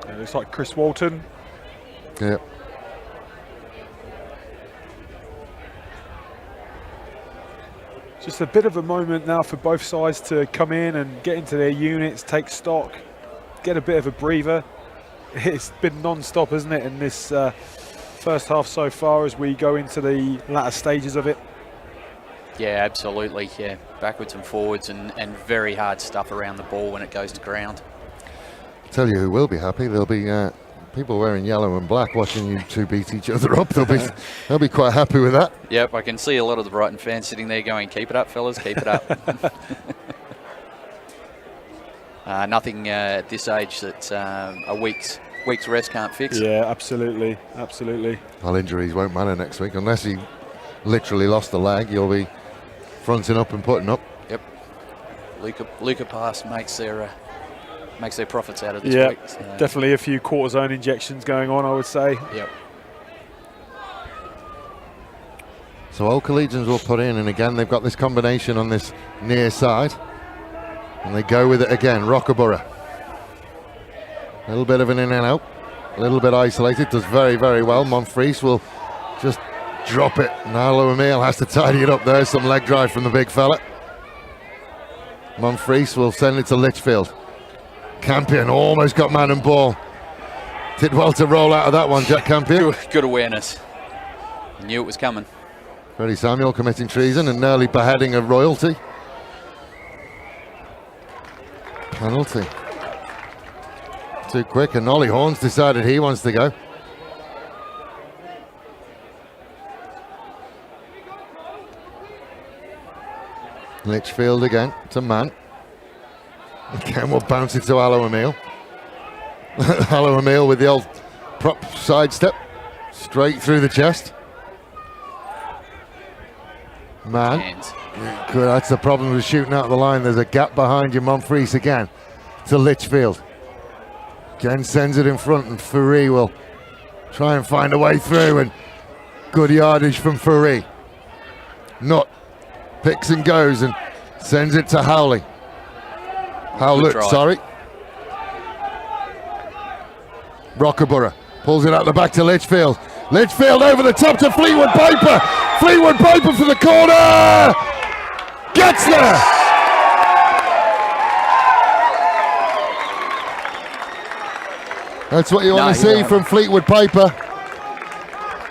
It looks like Chris Walton. Yeah. Just a bit of a moment now for both sides to come in and get into their units, take stock, get a bit of a breather. It's been non-stop, hasn't it, in this first half so far as we go into the latter stages of it. Yeah, absolutely. Yeah, backwards and forwards and very hard stuff around the ball when it goes to ground. Tell you who will be happy. There'll be people wearing yellow and black watching you two beat each other up. They'll be quite happy with that. Yep, I can see a lot of the Brighton fans sitting there going, "Keep it up, fellas, keep it up." Nothing at this age that a week's rest can't fix. Yeah, absolutely, absolutely. Well, injuries won't matter next week unless he literally lost the leg. You'll be fronting up and putting up. Yep. Luca Pass makes their profits out of this week. So. Definitely a few cortisone injections going on, I would say. Yep. So Old Collegians will put in, and again they've got this combination on this near side. And they go with it again, Rockerborough. A little bit of an in and out, a little bit isolated, does very, very well. Monfries will just drop it. Now O'Meal has to tidy it up there. Some leg drive from the big fella. Monfries will send it to Litchfield. Campion almost got man and ball. Did well to roll out of that one, Jack Campion. Good awareness. Knew it was coming. Freddie Samuel committing treason and nearly beheading of royalty. Penalty. Too quick, and Ollie Horns decided he wants to go. Litchfield again to Man. Again, we'll bounce it to Allo Emil. Allo Emil with the old prop sidestep. Straight through the chest. Man. Good, that's the problem with shooting out of the line. There's a gap behind you. Monfries again to Litchfield. Again sends it in front, and Furey will try and find a way through, and good yardage from Furey. Nutt picks and goes and sends it to Howley. Howlett, sorry. Rockerborough pulls it out the back to Litchfield. Litchfield over the top to Fleetwood Piper. Fleetwood Piper for the corner. Gets there. That's what you want to see from Fleetwood Piper.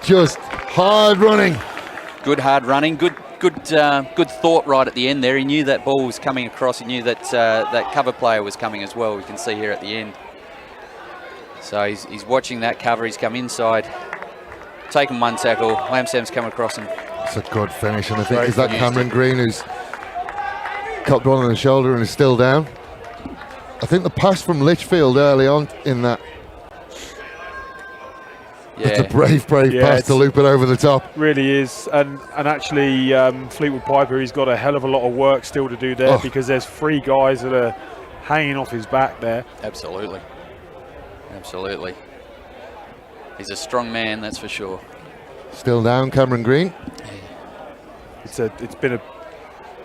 Just hard running. Good hard running. Good thought right at the end there. He knew that ball was coming across. He knew that that cover player was coming as well. We can see here at the end. So he's watching that cover. He's come inside, taken one tackle. Lamsam's come across him. It's a good finish, and I think is that Cameron Green who's copped one on the shoulder and is still down. I think the pass from Litchfield early on in that. Yeah. It's a brave pass to loop it over the top. Really is, and actually Fleetwood Piper, he's got a hell of a lot of work still to do there because there's 3 guys that are hanging off his back there. Absolutely. Absolutely. He's a strong man, that's for sure. Still down, Cameron Green. It's been a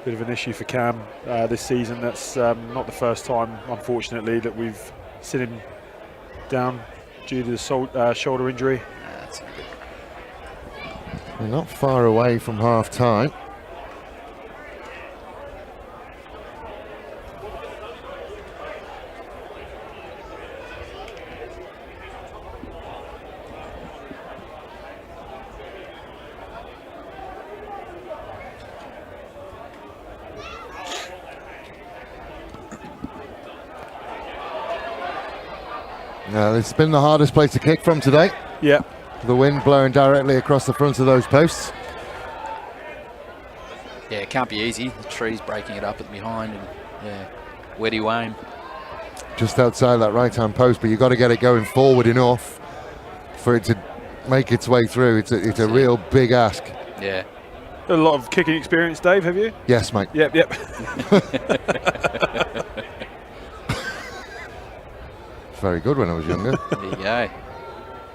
bit of an issue for Cam this season. That's not the first time, unfortunately, that we've seen him down due to the shoulder injury. That's not good. We're not far away from half time. It's been the hardest place to kick from today. Yeah. The wind blowing directly across the front of those posts. Yeah, it can't be easy. The tree's breaking it up at the behind, and where do you aim? Just outside that right-hand post, but you've got to get it going forward enough for it to make its way through. It's a real big ask. Yeah. A lot of kicking experience, Dave, have you? Yes, mate. Yep. Very good when I was younger. There you go.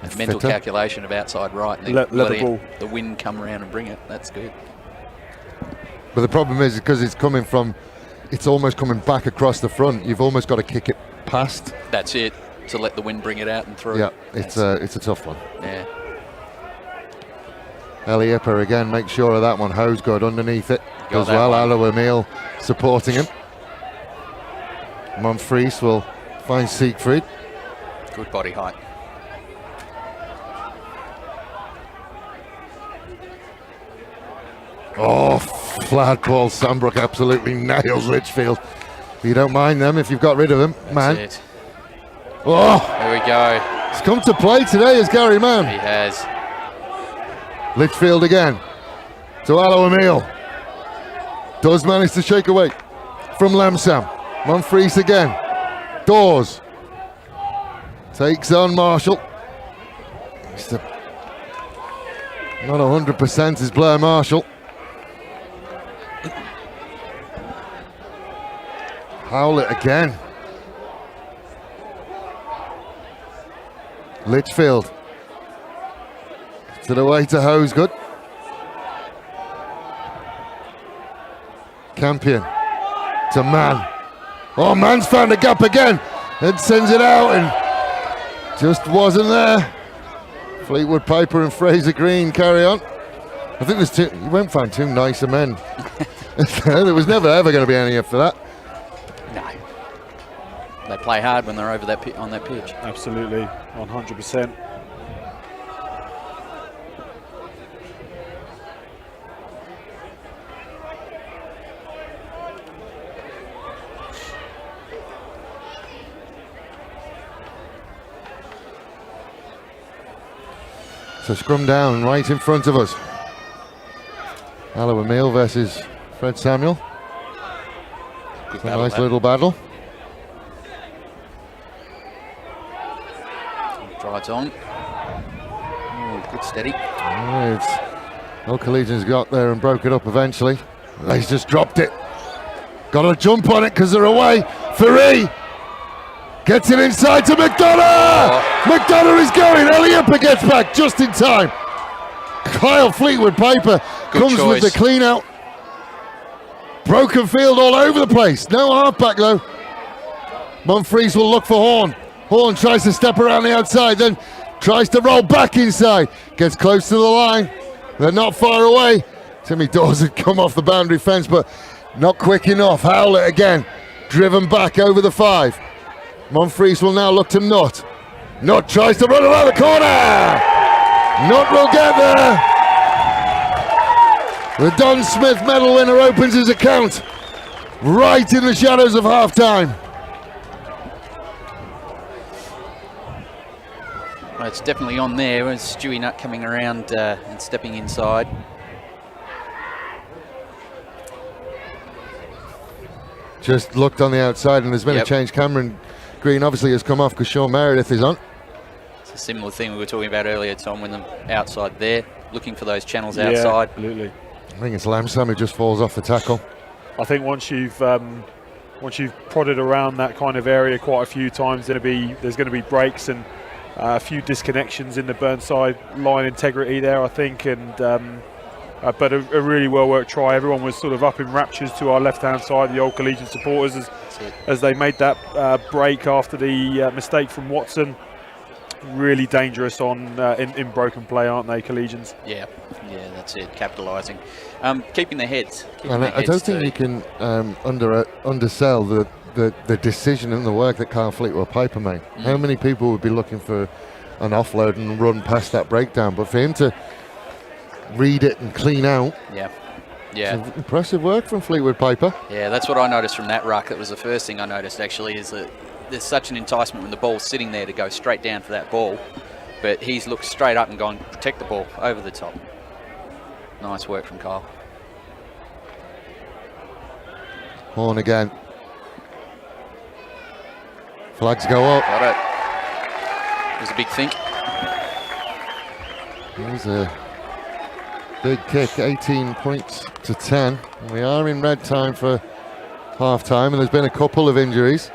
A mental calculation of outside right, and then let the wind come around and bring it. That's good. But the problem is because it's coming from, it's almost coming back across the front. You've almost got to kick it past. That's it, to let the wind bring it out and through. Yeah, it's a tough one. Yeah. Ellie Ipper again, make sure of that one. Ho's good underneath it as well. Allo Emil supporting him. Monfries will find Siegfried. Good body height. Oh, flat ball. Sandbrook absolutely nails Litchfield. You don't mind them if you've got rid of them, man. That's it. Oh, there we go. He's come to play today as Gary Mann. He has. Litchfield again to Allo Emil. Does manage to shake away from Lamsam. Monfries again. Dawes takes on Marshall. Not 100% is Blair Marshall. Howlett again. Litchfield to the way to Hosegood. Campion to Mann. Oh, man's found a gap again. And sends it out and just wasn't there. Fleetwood Piper and Fraser Green carry on. I think there's two. You won't find two nicer men. There was never ever going to be any after that. No. They play hard when they're over that on that pitch. Absolutely, 100%. So scrum down right in front of us. Aloe Emile versus Fred Samuel. Good A battle, nice that. little battle. Drives on. Ooh, good steady. Collegians got there and broke it up eventually. He's just dropped it. Got to jump on it because they're away. Ferree gets it inside to McDonough. Oh. McDonough is going. Elioppa gets back just in time. Kyle Fleetwood Piper comes choice. with the clean out. Broken field all over the place. No halfback though. Mumfries will look for Horn. Horn tries to step around the outside, then tries to roll back inside. Gets close to the line. They're not far away. Timmy Dawes had come off the boundary fence, but not quick enough. Howlett again, driven back over the 5. Mumfries will now look to Nutt. Nutt tries to run around the corner. Nutt will get there. The Don Smith medal winner opens his account right in the shadows of halftime. Well, it's definitely on there. With Stewie Nutt coming around and stepping inside. Just looked on the outside and there's been Yep. a change. Cameron Green obviously has come off because Sean Meredith is on. It's a similar thing we were talking about earlier, Tom, when them outside there, looking for those channels Yeah, outside. absolutely. I think it's Lamsam who just falls off the tackle. I think once you've prodded around that kind of area quite a few times, there's going to be breaks and a few disconnections in the Burnside line integrity there, I think, and but a really well worked try. Everyone was sort of up in raptures to our left hand side, the old Collegian supporters, as they made that break after the mistake from Watson. Really dangerous on in broken play, aren't they, Collegians? Yeah, that's it. Capitalising, keeping their heads. And I don't think you can undersell the decision and the work that Kyle Fleetwood Piper made. How many people would be looking for an offload and run past that breakdown? But for him to read it and clean out, Yeah, impressive work from Fleetwood Piper. yeah. That's what I noticed from that ruck. That was the first thing I noticed actually, is that there's such an enticement when the ball's sitting there to go straight down for that ball, but he's looked straight up and gone protect the ball over the top. Nice work from Kyle. Horn again. Flags go up. Got it. It was a big think. Here's a big kick, 18 points to 10. We are in red time for half time, and there's been a couple of injuries.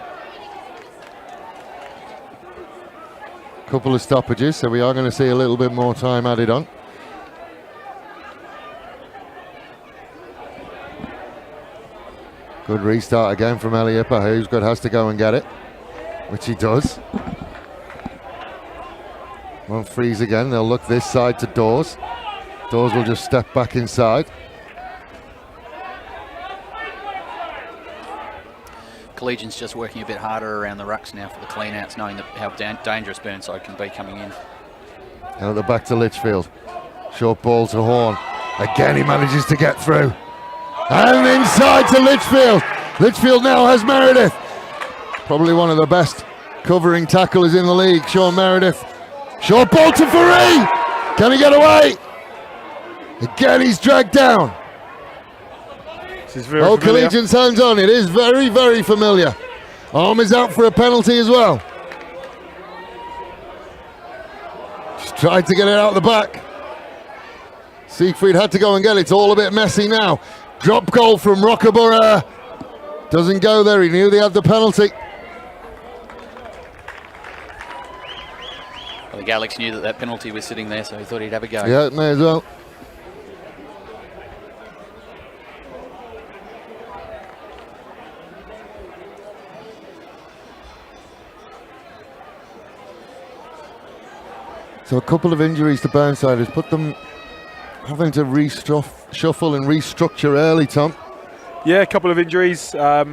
Couple of stoppages, so we are going to see a little bit more time added on. Good restart again from Elioppa, who's good, has to go and get it, which he does. Won't freeze again, they'll look this side to Dawes. Dawes will just step back inside. Collegians just working a bit harder around the rucks now for the clean-outs, knowing how dangerous Burnside can be coming in. Out the back to Litchfield. Short ball to Horn. Again he manages to get through. And inside to Litchfield. Litchfield now has Meredith. Probably one of the best covering tacklers in the league, Sean Meredith. Short ball to Ferree. Can he get away? Again he's dragged down. This is very familiar. Collegians hands on. It is very, very familiar. Arm is out for a penalty as well. Just tried to get it out the back. Siegfried had to go and get it. It's all a bit messy now. Drop goal from Rockaborough. Doesn't go there. He knew they had the penalty. I think Alex knew that penalty was sitting there, so he thought he'd have a go. Yeah, may as well. So a couple of injuries to Burnside has put them having to shuffle and restructure early, Tom. Yeah, a couple of injuries. I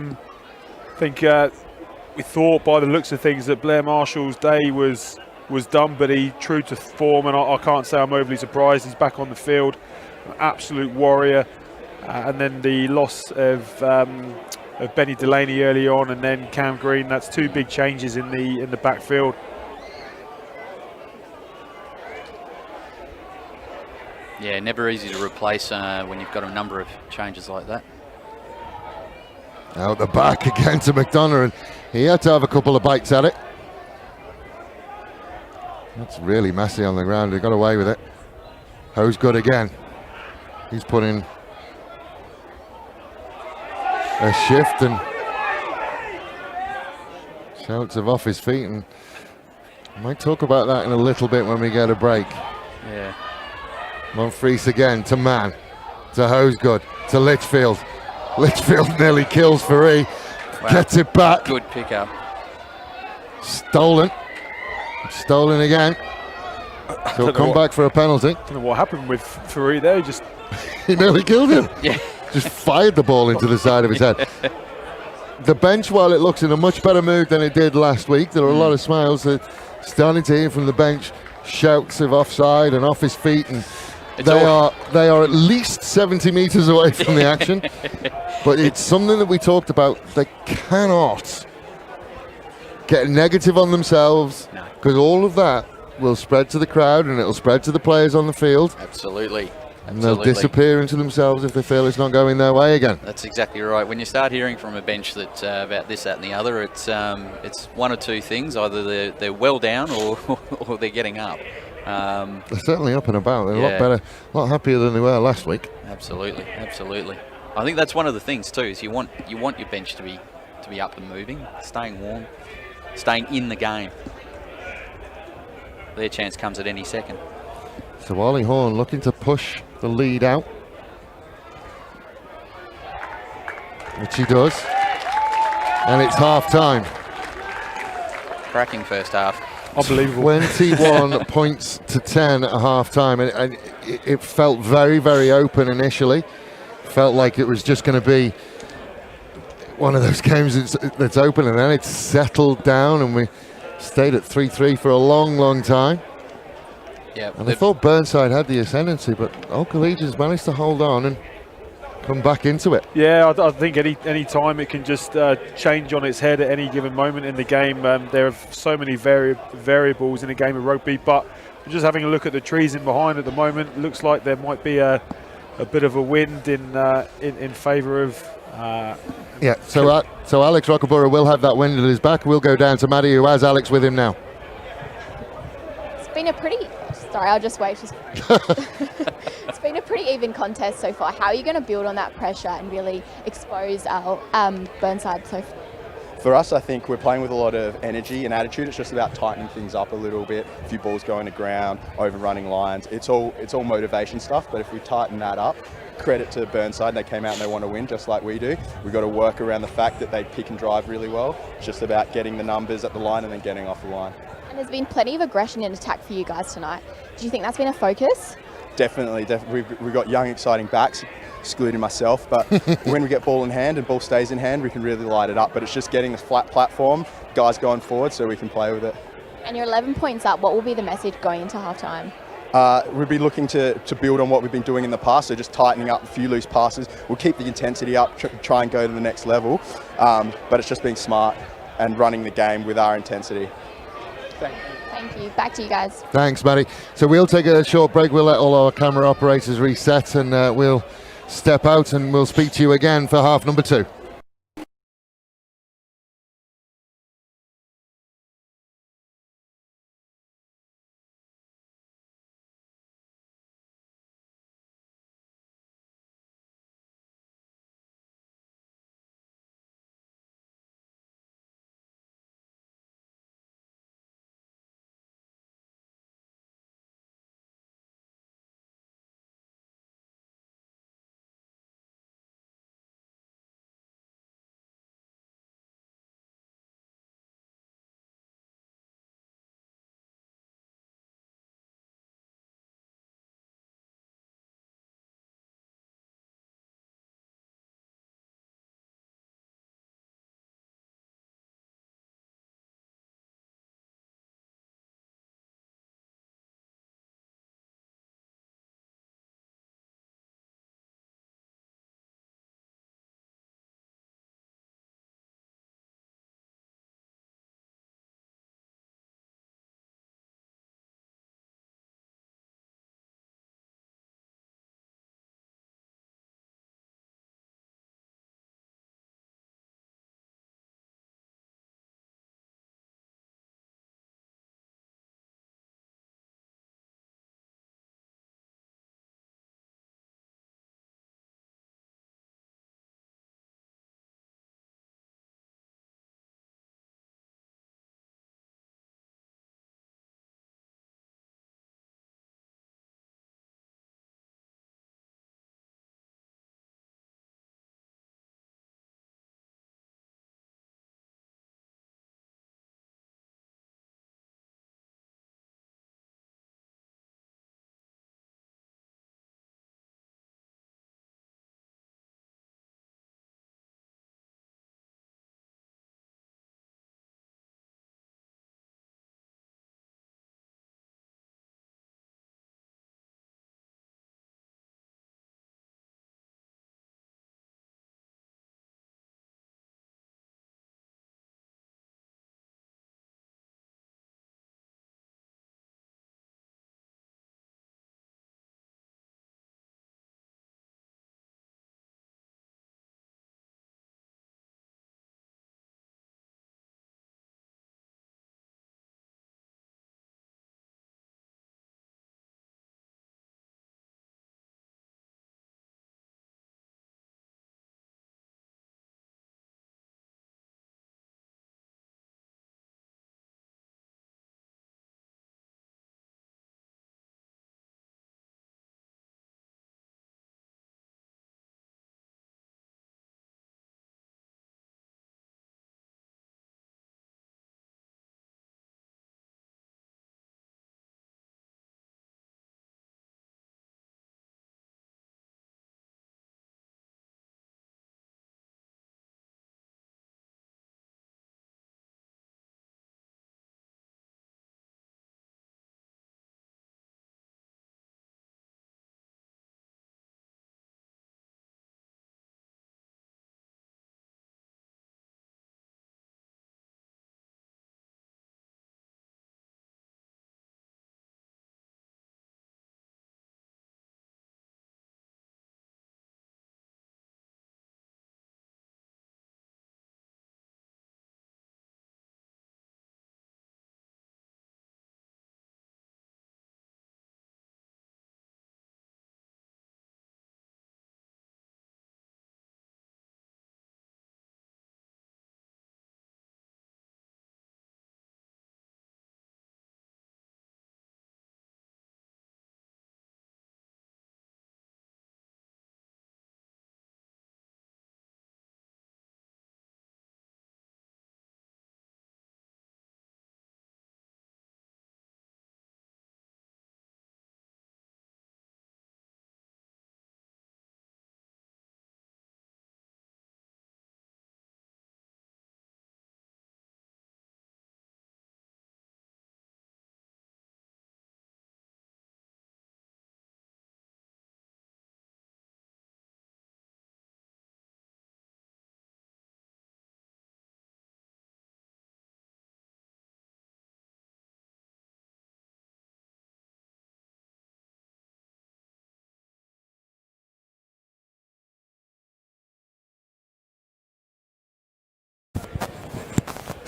think we thought by the looks of things that Blair Marshall's day was done, but he true to form, and I can't say I'm overly surprised. He's back on the field, absolute warrior. And then the loss of Benny Delaney early on, and then Cam Green. That's two big changes in the backfield. Yeah, never easy to replace when you've got a number of changes like that. Out the back again to McDonough, and he had to have a couple of bites at it. That's really messy on the ground. He got away with it. Ho's good again. He's put in a shift and shouts of off his feet, and I might talk about that in a little bit when we get a break. Yeah. Monfries again to Mann, to Hosegood, to Litchfield. Litchfield nearly kills Faree, gets it back. Good pickup. Stolen again. So he'll come back for a penalty. I don't know what happened with Faree there. He nearly killed him. Yeah. Just fired the ball into the side of his head. The bench, while it looks in a much better mood than it did last week, there are a lot of smiles that starting to hear from the bench, shouts of offside and off his feet, and they are at least 70 metres away from the action. But it's something that we talked about. They cannot get negative on themselves, because all of that will spread to the crowd and it'll spread to the players on the field. Absolutely. And they'll disappear into themselves if they feel it's not going their way again. That's exactly right. When you start hearing from a bench that about this, that, and the other, it's one or two things: either they're well down or they're getting up. They're certainly up and about. They're a lot better, a lot happier than they were last week. Absolutely. I think that's one of the things too. Is you want your bench to be up and moving, staying warm, staying in the game. Their chance comes at any second. So Ollie Horn looking to push the lead out, which he does, and it's half time. Cracking first half. Unbelievable. 21 points to 10 at half time, and it felt very, very open initially. Felt like it was just going to be one of those games that's open, and then it settled down, and we stayed at 3-3 for a long, long time. Yeah, and I thought Burnside had the ascendancy, but Collegians managed to hold on and come back into it. Yeah, I think any time it can just change on its head at any given moment in the game. There are so many variables in a game of rugby, but just having a look at the trees in behind at the moment, looks like there might be a bit of a wind in favour of. Yeah, so Alex Rockaborough will have that wind at his back. We'll go down to Maddie, who has Alex with him now. It's been a pretty. Sorry, I'll just wait. It's been a pretty even contest so far. How are you going to build on that pressure and really expose our Burnside so far? For us, I think we're playing with a lot of energy and attitude. It's just about tightening things up a little bit. A few balls going to ground, overrunning lines. It's all motivation stuff. But if we tighten that up, credit to Burnside, they came out and they want to win just like we do. We've got to work around the fact that they pick and drive really well. It's just about getting the numbers at the line and then getting off the line. And there's been plenty of aggression in attack for you guys tonight. Do you think that's been a focus? Definitely. We've got young, exciting backs, excluding myself. But when we get ball in hand and ball stays in hand, we can really light it up. But it's just getting the flat platform, guys going forward so we can play with it. And you're 11 points up. What will be the message going into halftime? We'll be looking to build on what we've been doing in the past, so just tightening up a few loose passes. We'll keep the intensity up, try and go to the next level. But it's just being smart and running the game with our intensity. Thank you. Back to you guys. Thanks, Maddie. So we'll take a short break. We'll let all our camera operators reset, and we'll step out and we'll speak to you again for half number 2.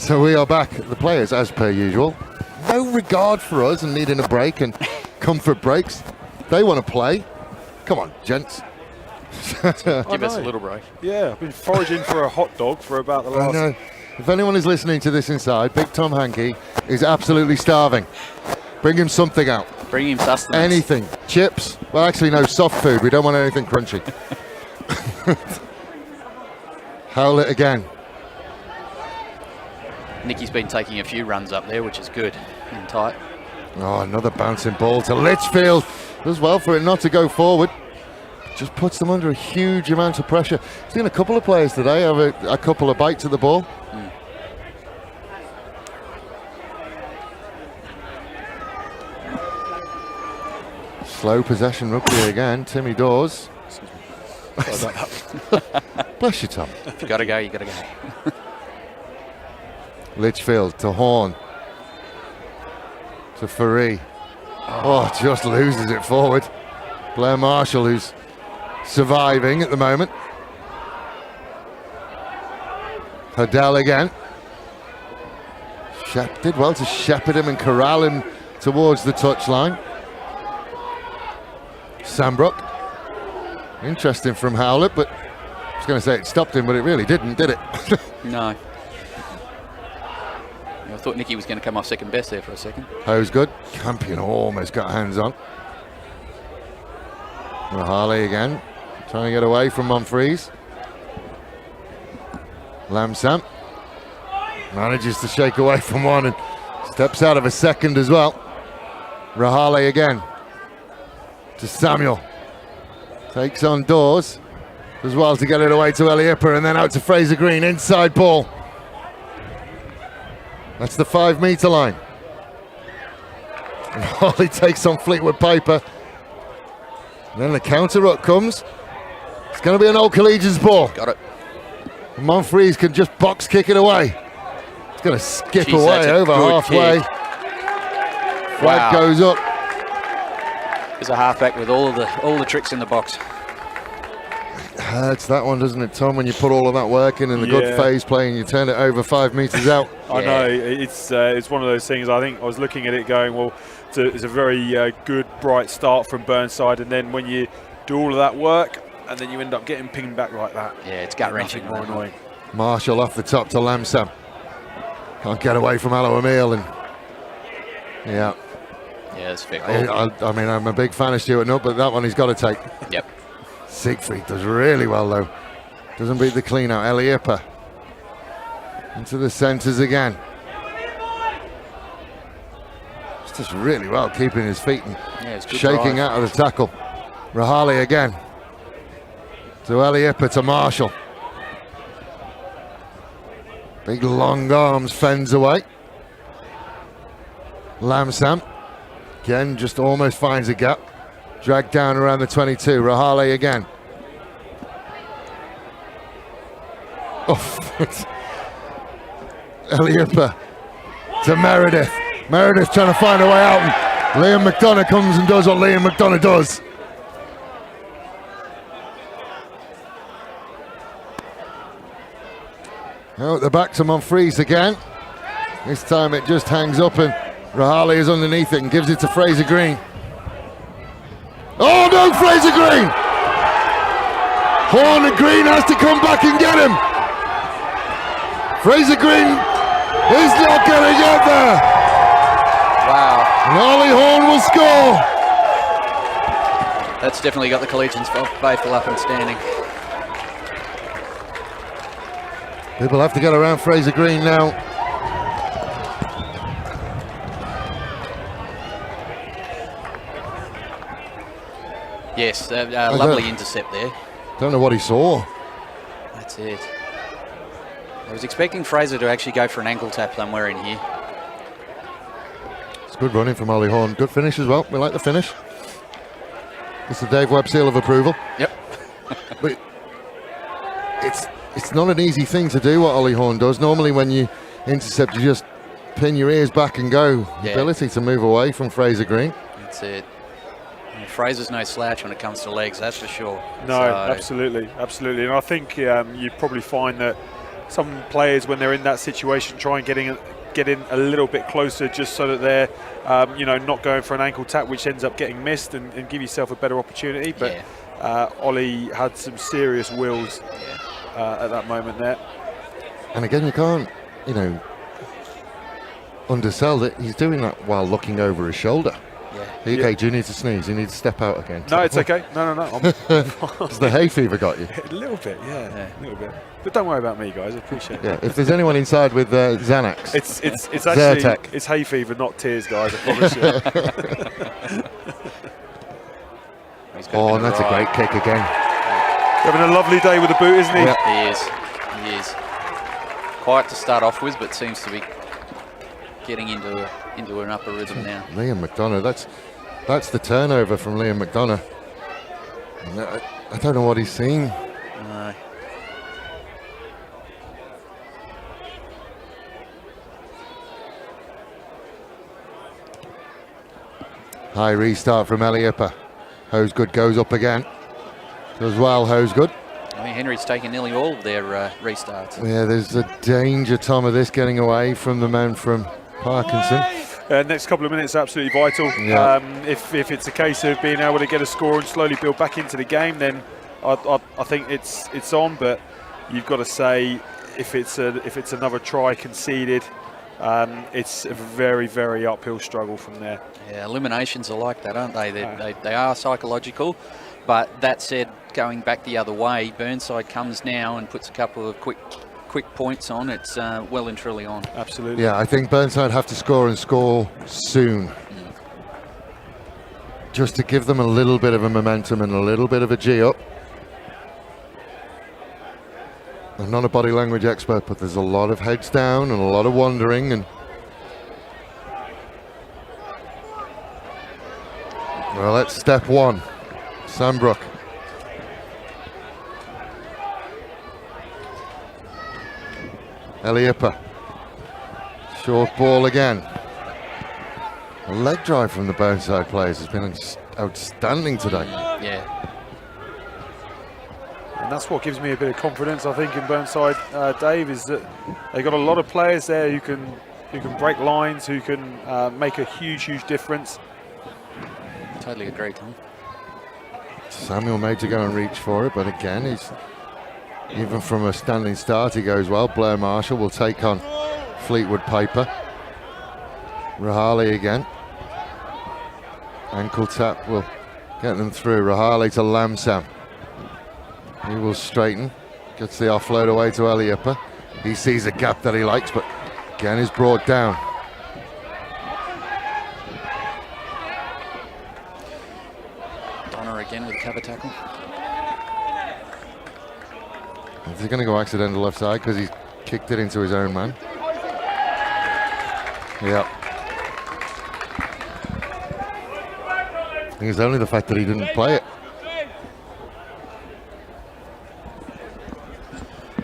So we are back. The players, as per usual, no regard for us and needing a break and comfort breaks. They want to play. Come on, gents. Give us a little break. Yeah, I've been foraging for a hot dog for about the I last... know. If anyone is listening to this inside, Big Tom Hankey is absolutely starving. Bring him something out. Bring him sustenance. Anything. Chips. Well, actually, no, soft food. We don't want anything crunchy. Howl it again. Nicky's been taking a few runs up there, which is good and tight. Oh, another bouncing ball to Litchfield. Does well for it not to go forward. Just puts them under a huge amount of pressure. Seen a couple of players today have a couple of bites at the ball. Slow possession rugby again. Timmy Dawes. Bless you, Tom. If you got to go, you got to go. Litchfield to Horn. To Faree. Oh, just loses it forward. Blair Marshall, who's surviving at the moment. Hodell again. Did well to shepherd him and corral him towards the touchline. Sambrook. Interesting from Howlett, but I was going to say it stopped him, but it really didn't, did it? No. I thought Nicky was going to come off second best there for a second. Ho's good. Campion almost got hands on. Harley again, trying to get away from Monfries. Lamsam manages to shake away from one and steps out of a second as well. Rahale again to Samuel. Takes on Dawes. Does well to get it away to Eliippa and then out to Fraser Green. Inside ball. That's the 5 metre line. And Harley takes on Fleetwood Piper. And then the counter up comes. It's going to be an Old Collegians ball. Got it. And Monfries can just box kick it away. It's going to skip Jeez, away over halfway. Kick. Flag goes up. There's a halfback with all the tricks in the box. Hurts that one, doesn't it, Tom? When you put all of that work in and the good phase play and you turn it over 5 metres out. I know, it's one of those things. I think I was looking at it going, well, it's a very good, bright start from Burnside, and then when you do all of that work and then you end up getting pinged back like that. Yeah, it's gut-wrenching. More annoying. Marshall off the top to Lamsam. Can't get away from Aloe Emil, and yeah, that's fair. I mean, I'm a big fan of Stuart Nutt, but that one he's got to take. Yep. Siegfried does really well though. Doesn't beat the clean out. Eliippa into the centres again. Just really well keeping his feet and shaking out of the tackle. Rahali again to Eliippa to Marshall. Big long arms fends away. Lamsam again just almost finds a gap. Dragged down around the 22. Rahale again. Oh, Eliippa to Meredith. Meredith trying to find a way out, and Liam McDonough comes and does what Liam McDonough does. Now at the back to Monfries again. This time it just hangs up and Rahale is underneath it and gives it to Fraser Green. Oh no, Fraser Green! Horn and Green has to come back and get him. Fraser Green is not going to get there. Wow. And Ollie Horn will score. That's definitely got the Collegians faithful up and standing. People have to get around Fraser Green now. Yes, lovely intercept there. Don't know what he saw. That's it. I was expecting Fraser to actually go for an ankle tap somewhere in here. It's good running from Ollie Horn. Good finish as well. We like the finish. It's the Dave Webb seal of approval. Yep. But it's not an easy thing to do what Ollie Horn does. Normally when you intercept, you just pin your ears back and go. The ability to move away from Fraser Green. That's it. Fraser's no slouch when it comes to legs, that's for sure. No, absolutely. And I think you'd probably find that some players, when they're in that situation, try and get in a little bit closer, just so that they're not going for an ankle tap, which ends up getting missed, and give yourself a better opportunity. But Ollie had some serious wills at that moment there. And again, you can't, undersell that he's doing that while looking over his shoulder. Okay, do you need to sneeze? You need to step out again. No, it's okay. No. Has the hay fever got you? A little bit, a little bit. But don't worry about me, guys. I appreciate it. Yeah, if there's anyone inside with Xanax, it's actually Zyrtec. It's hay fever, not tears, guys. I promise you. And that's a great kick again. Having a lovely day with the boot, isn't he? Yeah. He is. Quiet to start off with, but seems to be getting into an upper rhythm now. Liam McDonough, that's the turnover from Liam McDonough. And I don't know what he's seen. No. High restart from Eliippa. Hosegood goes up again. Does well, Hosegood. I think Henry's taken nearly all of their restarts. Yeah, there's a danger, Tom, of this getting away from the man from Parkinson. Next couple of minutes are absolutely vital. Yeah. If it's a case of being able to get a score and slowly build back into the game, then I think it's on. But you've got to say, if it's another try conceded, it's a very, very uphill struggle from there. Yeah, eliminations are like that, aren't they? They are psychological. But that said, going back the other way, Burnside comes now and puts a couple of quick points on. It's well and truly on. Absolutely. Yeah, I think Burnside have to score and score soon. Just to give them a little bit of a momentum and a little bit of a G up. I'm not a body language expert, but there's a lot of heads down and a lot of wondering. And well, that's step one. Sandbrook. Eliippa. Short ball again. A leg drive from the Burnside players has been outstanding today. Yeah. And that's what gives me a bit of confidence, I think, in Burnside, Dave, is that they've got a lot of players there who can break lines, who can make a huge difference. Totally agree, Tom. Samuel made to go and reach for it, but again, he's even from a standing start, he goes well. Blair Marshall will take on Fleetwood Piper. Rahali again. Ankle tap will get them through. Rahali to Lamsam. He will straighten. Gets the offload away to Eliippa. He sees a gap that he likes, but again is brought down. Donner again with a cover tackle. Is he going to go accidental left side because he's kicked it into his own man? Yeah. I think it's only the fact that he didn't play it.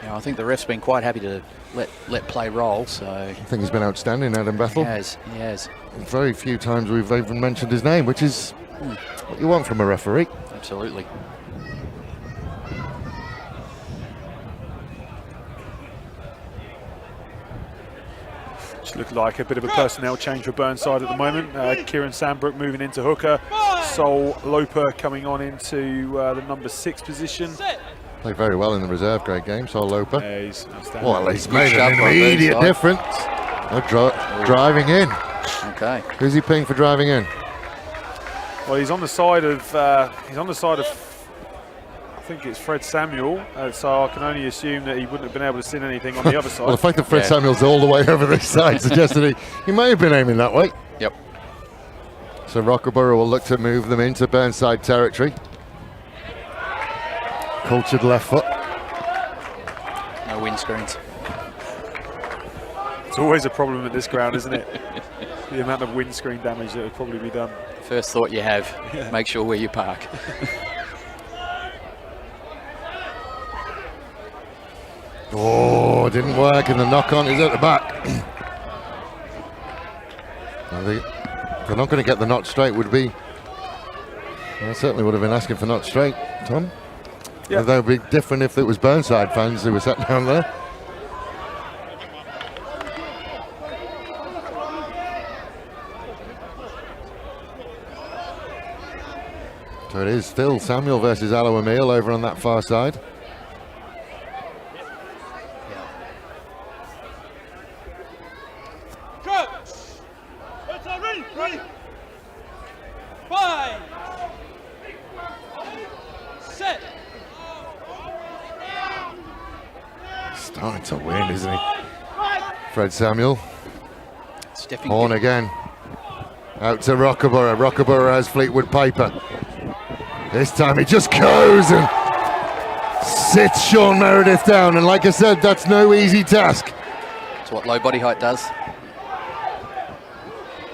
Yeah, I think the ref's been quite happy to let play roll. So I think he's been outstanding, Adam Bethel. He has. Very few times we've even mentioned his name, which is what you want from a referee. Absolutely. Just looked like a bit of a personnel change for Burnside at the moment. Kieran Sandbrook moving into hooker. Sol Loper coming on into the number 6 position. Played very well in the reserve grade game, Sol Loper. Yeah, he's outstanding. Well, he's made an immediate difference. Driving in. Okay. Who's he paying for driving in? Well, he's on the side of I think it's Fred Samuel, so I can only assume that he wouldn't have been able to see anything on the other side. Well, the fact that Fred Samuel's all the way over this side suggests that he may have been aiming that way. Yep. So Rockaborough will look to move them into Burnside territory. Cultured left foot. No windscreens. It's always a problem at this ground, isn't it? The amount of windscreen damage that would probably be done. First thought you have, make sure where you park. Oh, didn't work, and the knock-on is at the back. They're not going to get the knot straight, would be. I certainly would have been asking for not straight, Tom. Yeah. That would be different if it was Burnside fans who were sat down there. So it is still Samuel versus Aloe Emile over on that far side. Starting to win, isn't he? Fred Samuel. Horn again. Out to Rockaborough. Rockaborough has Fleetwood Piper. This time he just goes and sits Sean Meredith down. And like I said, that's no easy task. That's what low body height does.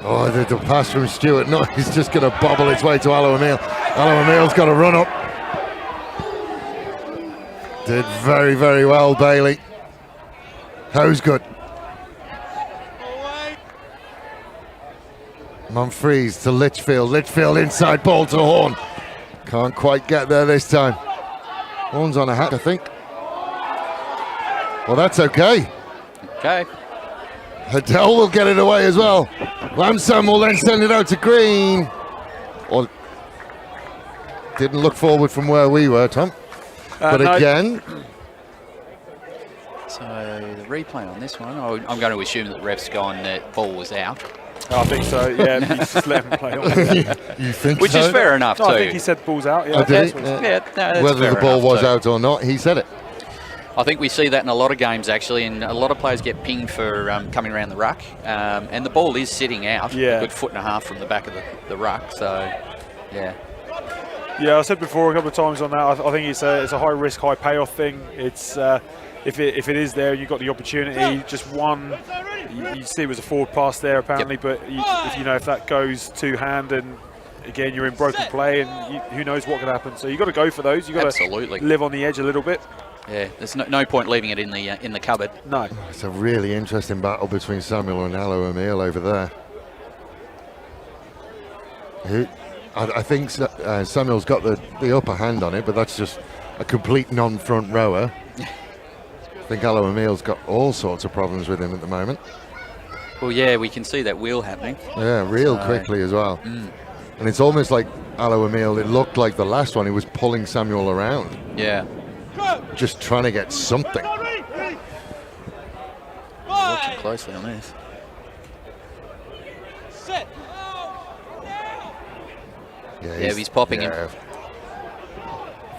Oh, the pass from Stuart. No, he's just going to bobble its way to Aloe Emile. Aloe Emile's got to run up. Did very, very well, Bailey. How's good. Monfries to Litchfield. Litchfield inside ball to Horn. Can't quite get there this time. Horn's on a hat, I think. Well, that's okay. Okay. Adele will get it away as well. Lamsam will then send it out to Green. Or didn't look forward from where we were, Tom. But no. again. So the replay on this one, I'm going to assume that the ref's gone that ball was out. I think so, yeah. He's just let him play on. You think Which so? is fair enough, too. I think he said ball's out. Yeah, Did he? That's whether fair the ball enough, was too. out or not, he said it. I think we see that in a lot of games, actually, and a lot of players get pinged for coming around the ruck, and the ball is sitting out a good foot and a half from the back of the ruck, so, yeah. Yeah, I said before a couple of times on that, I think it's a high risk, high payoff thing. It's if it is there, you've got the opportunity. Just one, you see it was a forward pass there apparently, but if that goes to hand and again you're in broken play and who knows what could happen. So you've got to go for those. You've got to live on the edge a little bit. Yeah, there's no point leaving it in the cupboard. No. It's a really interesting battle between Samuel and Aloe Emile over there. I think Samuel's got the upper hand on it, but that's just a complete non-front rower. I think Aloe Emile's got all sorts of problems with him at the moment. Well, yeah, we can see that wheel happening. Yeah, real quickly as well. And it's almost like Aloe Emile, it looked like the last one, he was pulling Samuel around. Yeah. Just trying to get something. Watching closely on this. Yeah, he's popping him.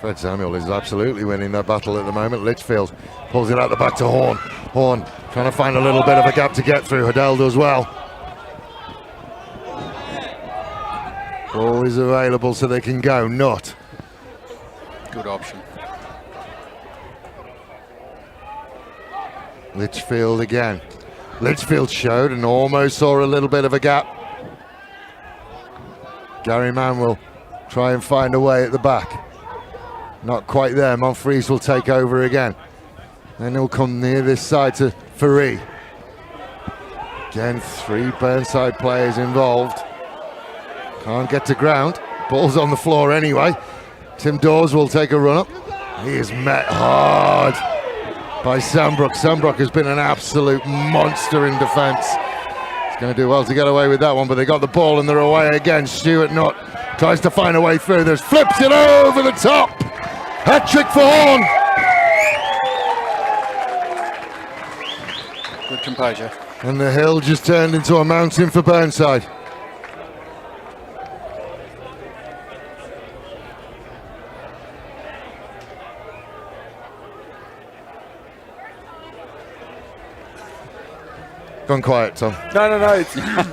Fred Samuel is absolutely winning that battle at the moment. Litchfield pulls it out the back to Horn. Horn trying to find a little bit of a gap to get through. Adele does well. Ball is available so they can go. Not. Good option. Litchfield again. Litchfield showed and almost saw a little bit of a gap. Gary Mann will try and find a way at the back. Not quite there. Monfries will take over again. Then he'll come near this side to Faree. Again, 3 Burnside players involved. Can't get to ground. Ball's on the floor anyway. Tim Dawes will take a run up. He is met hard by Sambrook. Sambrook has been an absolute monster in defence. He's going to do well to get away with that one, but they got the ball and they're away again. Stuart Nutt tries to find a way through. There's flips it over the top. Hat-trick for Horn. Good composure. And the hill just turned into a mountain for Burnside. Gone quiet, Tom. No.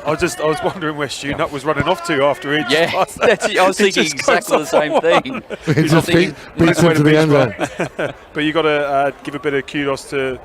I was wondering where Stu Nutt was running off to after each. Yeah, I was thinking exactly the same thing. He just beats him to the end zone. But you got to give a bit of kudos to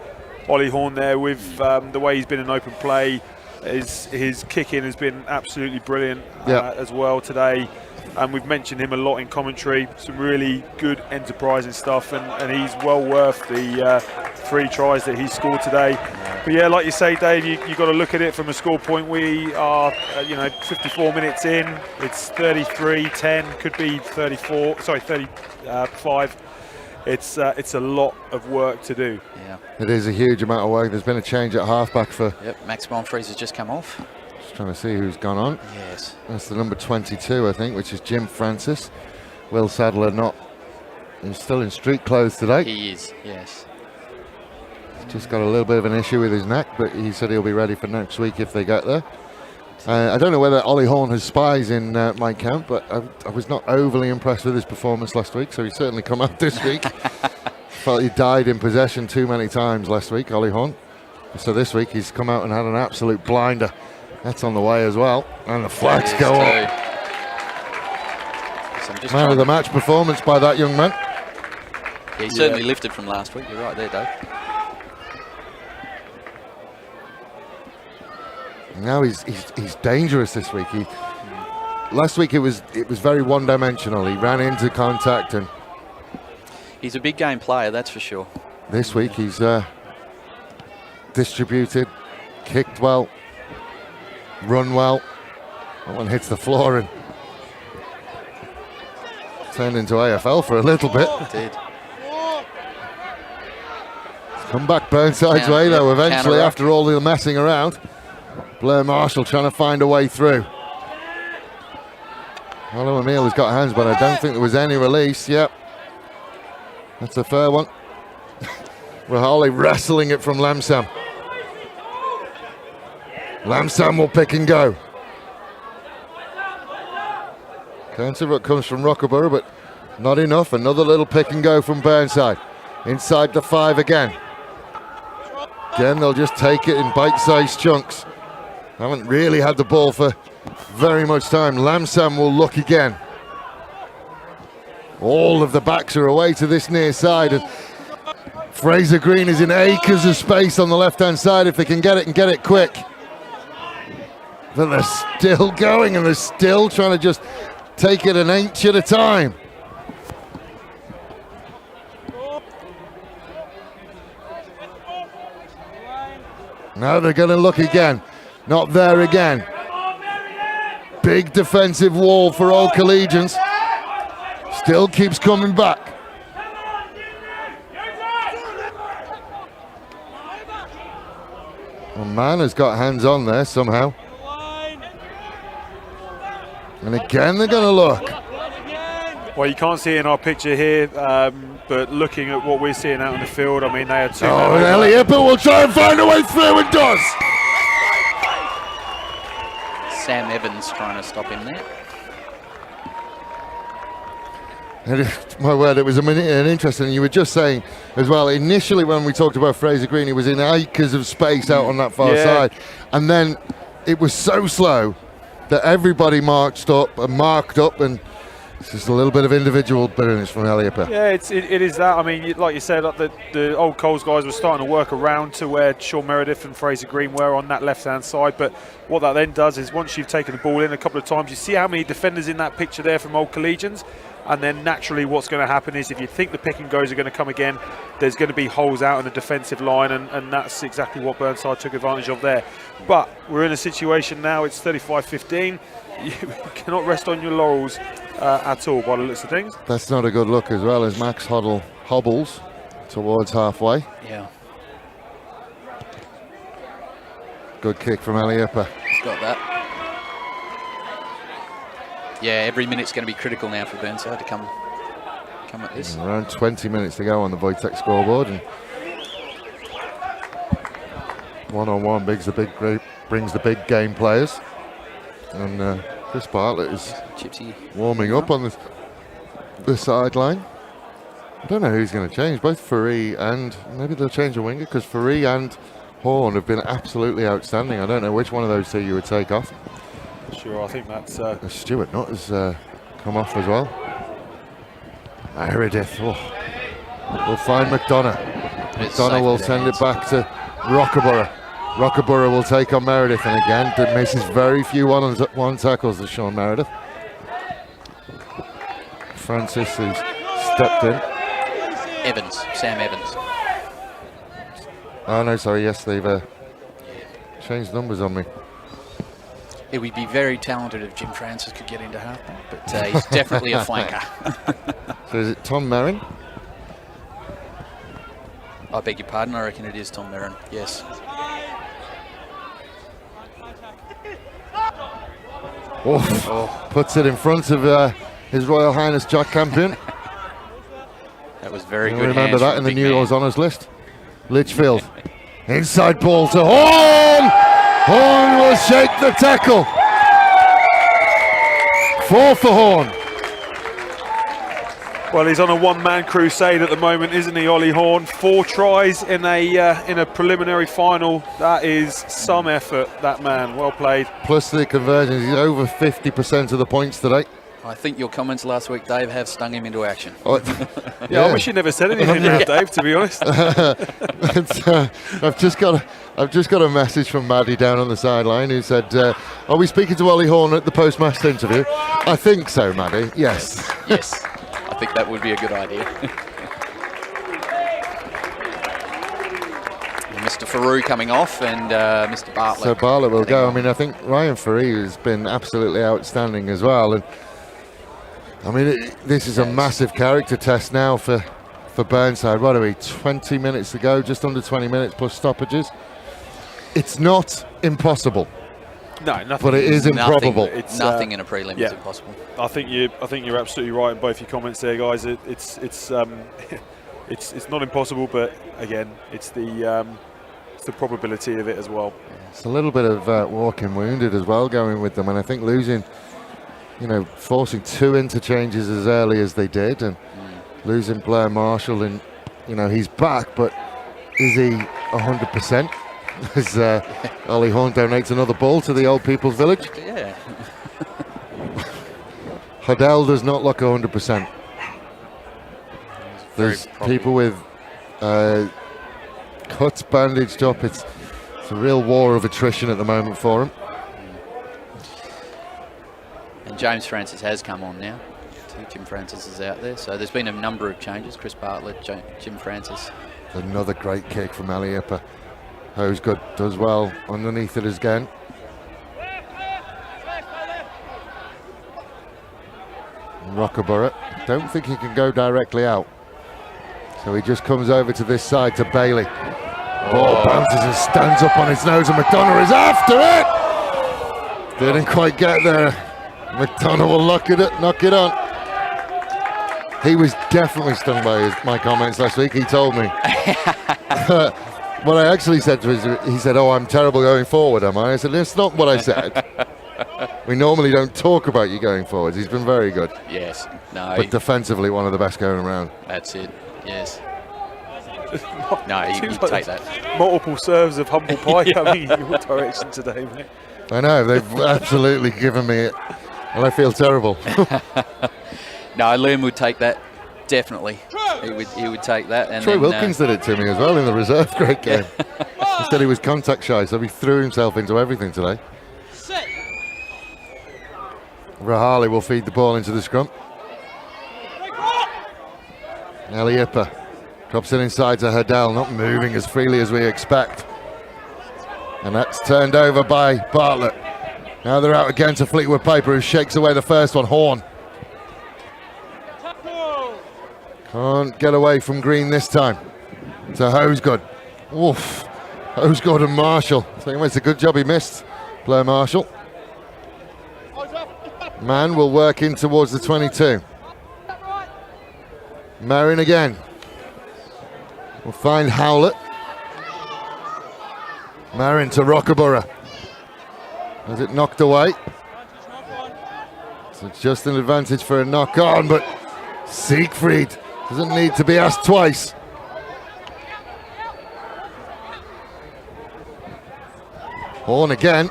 Ollie Horn there with the way he's been in open play. His kicking has been absolutely brilliant as well today. And we've mentioned him a lot in commentary. Some really good enterprising stuff, and he's well worth the 3 tries that he scored today. But yeah, like you say, Dave, you've got to look at it from a score point. We are, 54 minutes in. It's 33-10, could be 35. It's a lot of work to do. Yeah. It is a huge amount of work. There's been a change at halfback for. Yep, Max Monfries has just come off. Just trying to see who's gone on. Yes. That's the number 22, I think, which is Jim Francis. Will Sadler not. He's still in street clothes today. He is, yes. He's just got a little bit of an issue with his neck, but he said he'll be ready for next week if they get there. I don't know whether Ollie Horn has spies in my camp, but I was not overly impressed with his performance last week, so he's certainly come out this week. Felt he died in possession too many times last week, Ollie Horn. So this week he's come out and had an absolute blinder. That's on the way as well, and the flags go up. So Man of the match performance by that young man. Yeah, he certainly lifted from last week. You're right there, Dave. Now he's dangerous this week. Last week it was very one-dimensional. He ran into contact, and he's a big game player, that's for sure. This week he's distributed, kicked well, run well. That one hits the floor and turned into AFL for a little bit. It did. Come back Burnside's way though, eventually, after all the messing around. Blair Marshall trying to find a way through. Oliver Emile has got hands, but I don't think there was any release. Yep. That's a fair one. Rahali wrestling it from Lamsam. Lamsam will pick and go. Counter what comes from Rockaborough, but not enough. Another little pick and go from Burnside. Inside the 5 again. Again, they'll just take it in bite-sized chunks. Haven't really had the ball for very much time. Lamsam will look again. All of the backs are away to this near side, and Fraser Green is in acres of space on the left-hand side if they can get it and get it quick. But they're still going, and they're still trying to just take it an inch at a time. Now they're going to look again. Not there again. Big defensive wall for all Collegians. Still keeps coming back. Well, Man has got hands on there somehow. And again they're going to look. Well, you can't see it in our picture here, but looking at what we're seeing out in the field, I mean, they had two. Oh, and Elliott will try and find a way through and does. Sam Evans trying to stop him there. My word, it was an interesting. You were just saying as well, initially when we talked about Fraser Green, he was in acres of space out on that far side. And then it was so slow that everybody marked up, and it's just a little bit of individual bitterness from Elliott. Yeah, it is that. I mean, like you said, like the old Coles guys were starting to work around to where Sean Meredith and Fraser Green were on that left-hand side. But what that then does is once you've taken the ball in a couple of times, you see how many defenders in that picture there from old Collegians. And then naturally what's going to happen is if you think the pick and goes are going to come again, there's going to be holes out in the defensive line, and that's exactly what Burnside took advantage of there. But we're in a situation now, it's 35-15. You cannot rest on your laurels at all by the looks of things. That's not a good look as well as Max hobbles towards halfway. Yeah. Good kick from Elliott. He's got that. Yeah, every minute's going to be critical now for Burnside to come at this. Around 20 minutes to go on the Voitech scoreboard, and one-on-one brings the big game players. And Chris Bartlett is warming up on the sideline. I don't know who's going to change. Both Faree and maybe they'll change a winger, because Faree and Horn have been absolutely outstanding. I don't know which one of those two you would take off. Sure, I think that's... Stuart Nutt has come off as well. Meredith. We'll find McDonough. McDonough will send it back to Rockaborough. Rockaborough will take on Meredith, and again misses very few one tackles to Sean Meredith. Francis has stepped in. Sam Evans. Oh no, sorry, yes, they've changed numbers on me. It would be very talented if Jim Francis could get into halfback, but he's definitely a flanker. So is it Tom Merrin? I beg your pardon, I reckon it is Tom Merrin, yes. Puts it in front of His Royal Highness Jack Campion. That was very You good. remember hands that from in the big New man. Year's Honours list. Litchfield. Inside ball to Horn. Horn will shake the tackle. 4 for Horn. Well, he's on a one-man crusade at the moment, isn't he, Ollie Horn? 4 tries in a preliminary final. That is some effort, that man. Well played. Plus the conversions. He's over 50% of the points today. I think your comments last week, Dave, have stung him into action. Oh, Yeah, I wish you never said anything now, Dave, to be honest. I've just got a message from Maddie down on the sideline who said, are we speaking to Ollie Horn at the post-match interview? I think so, Maddie. Yes. Yes, I think that would be a good idea. Mr. Farouk coming off and Mr. Bartlett. So Bartlett will heading go. on. I mean, I think Ryan Faree has been absolutely outstanding as well. And I mean, this is a massive character test now for Burnside. What are we, 20 minutes to go, just under 20 minutes plus stoppages. It's not impossible, No, nothing. but it is improbable. It's, Nothing in a prelim is yeah. impossible. I think you're absolutely right in both your comments there, guys. It's it's not impossible, but again, it's the probability of it as well. It's a little bit of walking wounded as well going with them, and I think losing, forcing 2 interchanges as early as they did, and losing Blair Marshall, and he's back, but is he 100%? As Ollie Horn donates another ball to the Old People's Village. Yeah. Hodell does not look 100%. There's people with cuts bandaged up. It's a real war of attrition at the moment for him. And James Francis has come on now. Jim Francis is out there. So there's been a number of changes. Chris Bartlett, Jim Francis. Another great kick from Ali Ipper. Hosegood does well underneath it again. Rockaborough, don't think he can go directly out. So he just comes over to this side to Bailey. Ball bounces and stands up on his nose, and McDonough is after it! Didn't quite get there. McDonough will knock it on. He was definitely stung by my comments last week, he told me. What I actually said to him, he said, "Oh, I'm terrible going forward, am I?" I said, "That's not what I said. We normally don't talk about you going forwards." He's been very good. Yes. No. But defensively, one of the best going around. That's it. Yes. No, you Seems like take that. Multiple serves of humble pie coming in your direction today, mate. I know, they've absolutely given me it, and I feel terrible. No, Liam would take that. Definitely. He would take that. And Troy then, Wilkins did it to me as well in the reserve grade game. Instead he was contact shy, so he threw himself into everything today. Rahali will feed the ball into the scrum. Ali Ipper drops it inside to Hodell, not moving as freely as we expect. And that's turned over by Bartlett. Now they're out again to Fleetwood Piper, who shakes away the first one. Horn. Can't get away from Green this time. To Hosegood. Oof. Hosegood and Marshall. I think it's a good job he missed. Blair Marshall. Man will work in towards the 22. Marin again. We'll find Howlett. Marin to Rockaborough. Has it knocked away? So it's just an advantage for a knock on, but Siegfried doesn't need to be asked twice. Horn again.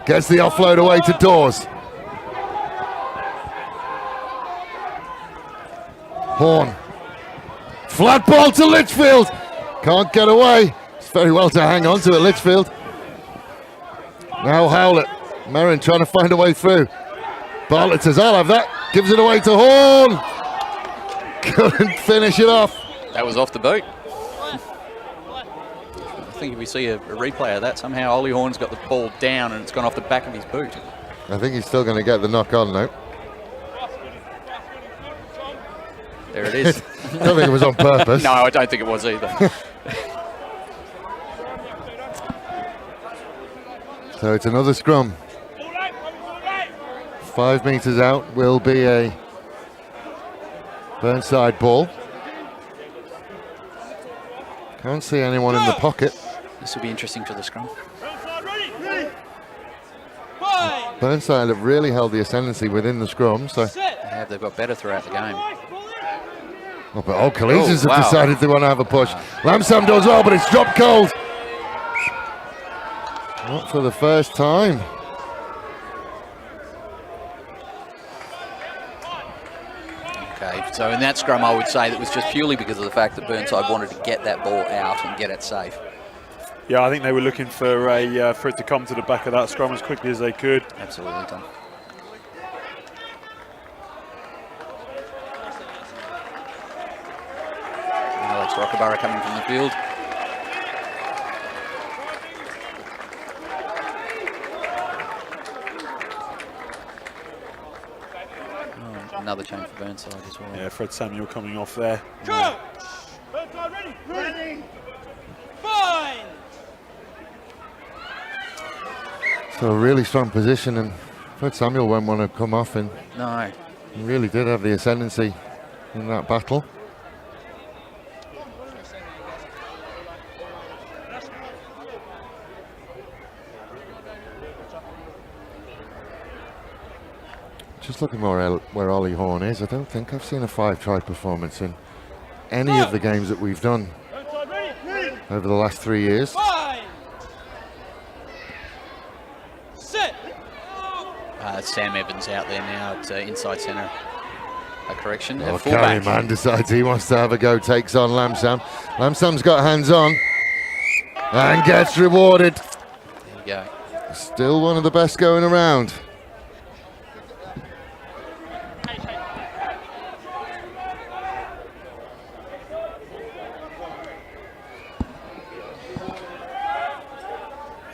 Gets the offload away to Dawes. Horn. Flat ball to Litchfield. Can't get away. It's very well to hang on to it, Litchfield. Now Howlett. Marin trying to find a way through. Bartlett says, "I'll have that." Gives it away to Horn. Couldn't finish it off. That was off the boot. I think if we see a replay of that, somehow Ollie Horn's got the ball down and it's gone off the back of his boot. I think he's still going to get the knock on though. There it is. I don't think it was on purpose. No, I don't think it was either. So it's another scrum. 5 meters out will be a Burnside ball. Can't see anyone in the pocket. This will be interesting for the scrum. Burnside have really held the ascendancy within the scrum, so. They've got better throughout the game. Oh, but all Collegians wow. have decided they want to have a push. Lamsam does well, but it's dropped cold. Not for the first time. Okay, so in that scrum, I would say that was just purely because of the fact that Burnside wanted to get that ball out and get it safe. Yeah, I think they were looking for for it to come to the back of that scrum as quickly as they could. Absolutely, Tom. Alex Rockabara coming from the field. Oh, another change for Burnside as well. Yeah, Fred Samuel coming off there. Burnside ready. Ready. Fine. So a really strong position, and Fred Samuel won't want to come off, and No. he really did have the ascendancy in that battle. Just looking where Ollie Horn is, I don't think I've seen a 5-try performance in any of the games that we've done over the last 3 years. Fine. Sit. Sam Evans out there now at inside centre. A correction. Oh, Fullback. Carrie Mann decides he wants to have a go, takes on Lamsam. Lamsam's got hands on and gets rewarded. There you go. Still one of the best going around.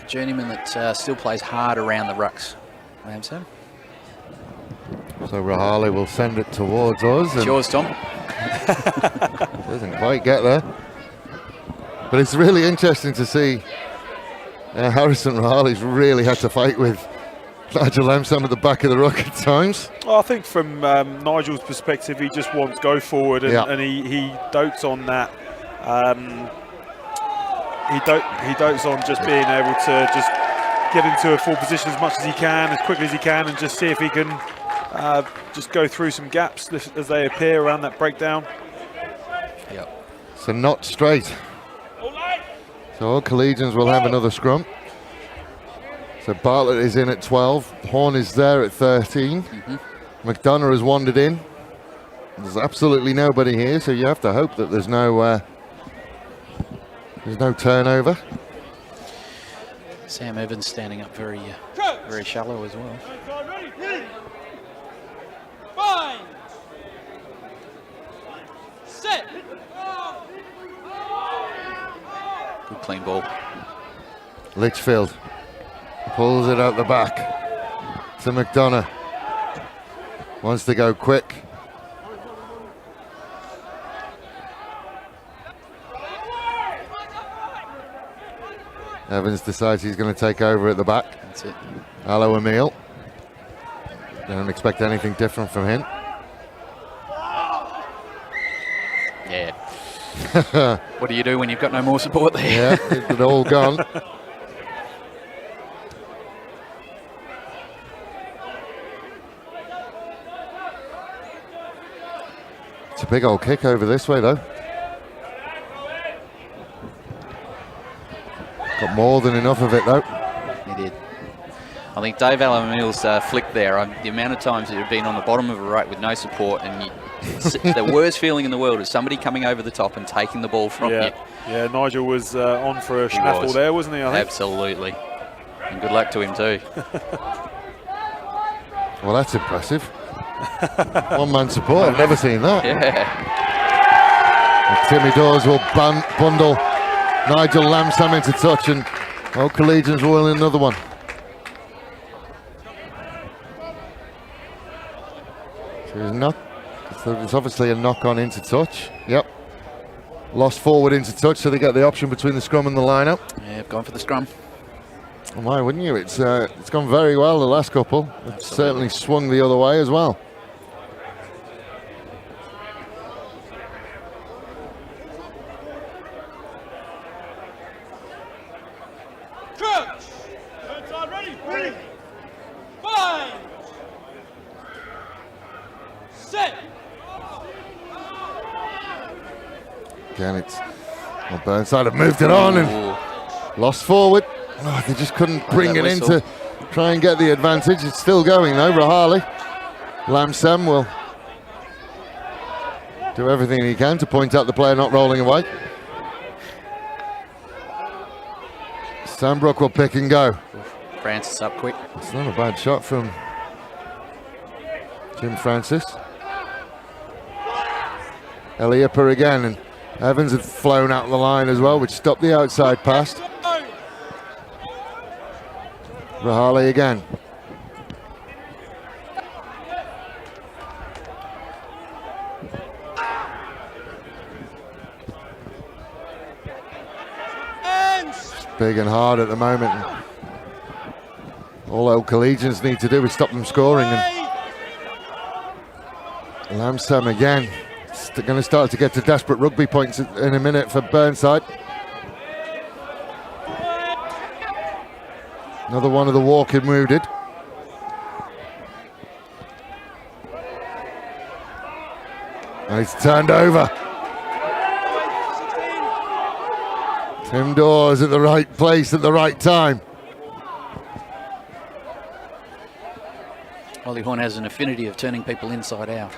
Journeyman that still plays hard around the rucks. Lamsam. So Rahali will send it towards us. It's yours, Tom. Doesn't quite get there. But it's really interesting to see Harrison Rahali's really had to fight with Nigel Lamsam at the back of the ruck at times. Well, I think from Nigel's perspective, he just wants go forward, and he dotes on that. He dotes on just being able to just get into a full position as much as he can, as quickly as he can, and just see if he can just go through some gaps as they appear around that breakdown. Yep. So not straight. So all Collegians will have another scrum. So Bartlett is in at 12. Horn is there at 13. McDonough has wandered in. There's absolutely nobody here, so you have to hope that there's no turnover. Sam Evans standing up very shallow as well. Fine. Sit. Good clean ball. Litchfield pulls it out the back to McDonough. Wants to go quick. Evans decides he's going to take over at the back. That's it. Alo Emile. Don't expect anything different from him. Yeah. What do you do when you've got no more support there? Yeah, it's all gone. It's a big old kick over this way though. Got more than enough of it though. He did. I think Dave Alamile's flick there, the amount of times that you've been on the bottom of a ruck with no support, and the worst feeling in the world is somebody coming over the top and taking the ball from you. Yeah, Nigel was on for a snaffle there, wasn't he? I think. Absolutely. And good luck to him too. Well, that's impressive. One-man support, I've never seen that. Yeah. And Timmy Dawes will bundle Nigel Lamsam into touch, and all Collegians will win another one. So there's obviously a knock-on into touch. Yep. Lost forward into touch, so they get the option between the scrum and the line-up. Yeah, I've gone for the scrum. Well, why wouldn't you? It's gone very well the last couple. It's certainly swung the other way as well. Set. Again, well, Burnside have moved it on and lost forward. Oh, they just couldn't bring it in to try and get the advantage. It's still going though. Rahali. Lamsam will do everything he can to point out the player not rolling away. Sambrook will pick and go. Francis up quick. It's not a bad shot from Jim Francis. Eliappa again, and Evans had flown out the line as well, which stopped the outside pass. Rahali again. It's big and hard at the moment. All old Collegians need to do is stop them scoring. And Lamsam again. They're going to start to get to desperate rugby points in a minute for Burnside. Another one of the walking wounded. And it's turned over. Tim Dawes at the right place at the right time. Ollie Horn has an affinity of turning people inside out.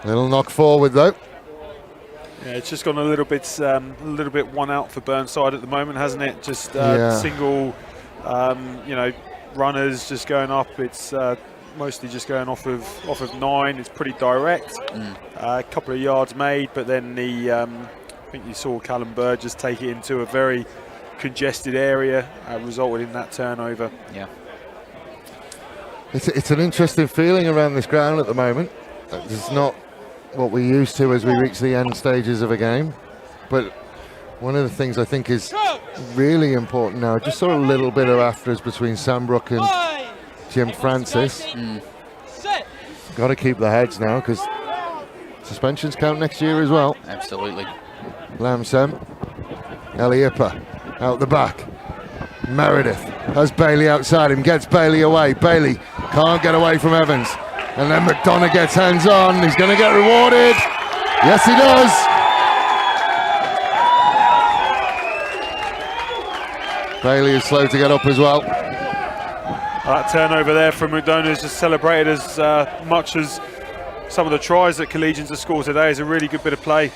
Little knock forward though. Yeah, it's just gone a little bit one out for Burnside at the moment, hasn't it? Just single, runners just going up. It's mostly just going off of 9. It's pretty direct. A couple of yards made, but then I think you saw Callum Bird just take it into a very congested area, resulted in that turnover. Yeah. It's an interesting feeling around this ground at the moment. It's not what we're used to as we reach the end stages of a game, but one of the things I think is really important now, just saw a little bit of afters between Sambrook and Jim Francis. Got to keep the heads now because suspensions count next year as well. Absolutely. Lamsam, Eliappa out the back. Meredith has Bailey outside him, gets Bailey away. Bailey can't get away from Evans. And then McDonough gets hands on. He's going to get rewarded. Yes, he does. Bailey is slow to get up as well. That turnover there from McDonough is just celebrated as much as some of the tries that Collegians have scored today. Is a really good bit of play.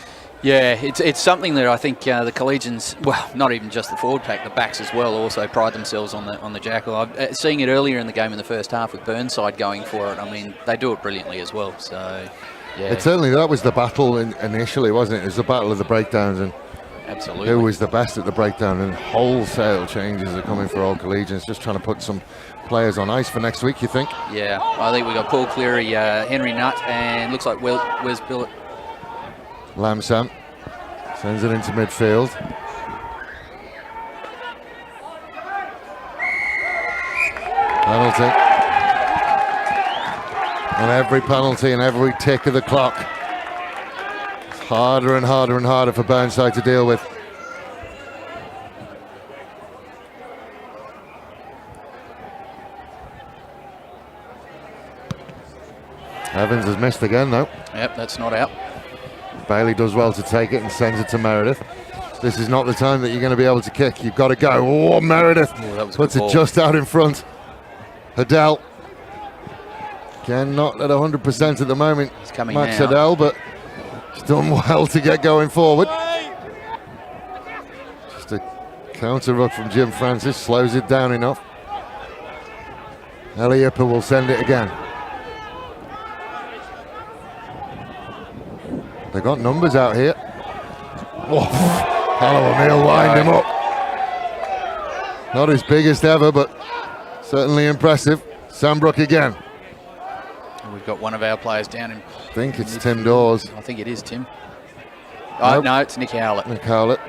Yeah, it's something that I think the Collegians, well, not even just the forward pack, the backs as well, also pride themselves on the jackal. I'm seeing it earlier in the game in the first half with Burnside going for it. I mean, they do it brilliantly as well. So, yeah. Certainly that was the battle initially, wasn't it? It was the battle of the breakdowns and absolutely who was the best at the breakdown, and wholesale changes are coming for all Collegians, just trying to put some players on ice for next week, you think? Yeah, I think we got Paul Cleary, Henry Nutt, and looks like Wes Billett. Lamsam sends it into midfield. Penalty. And every penalty and every tick of the clock, it's harder and harder and harder for Burnside to deal with. Evans has missed again though. Yep, that's not out. Bailey does well to take it and sends it to Meredith. This is not the time that you're going to be able to kick. You've got to go. Oh, Meredith puts it just out in front. Adele. Again, not at 100% at the moment. It's coming Max now. Adele, but he's done well to get going forward. Just a counter ruck from Jim Francis. Slows it down enough. Eliappa will send it again. They got numbers out here. Oh, Callum O'Neill lined him up. Not his biggest ever, but certainly impressive. Sambrook again. We've got one of our players down in. I think it's Tim Dawes. I think it is Tim. Oh, Nope. no, it's Nick Howlett. Nick Howlett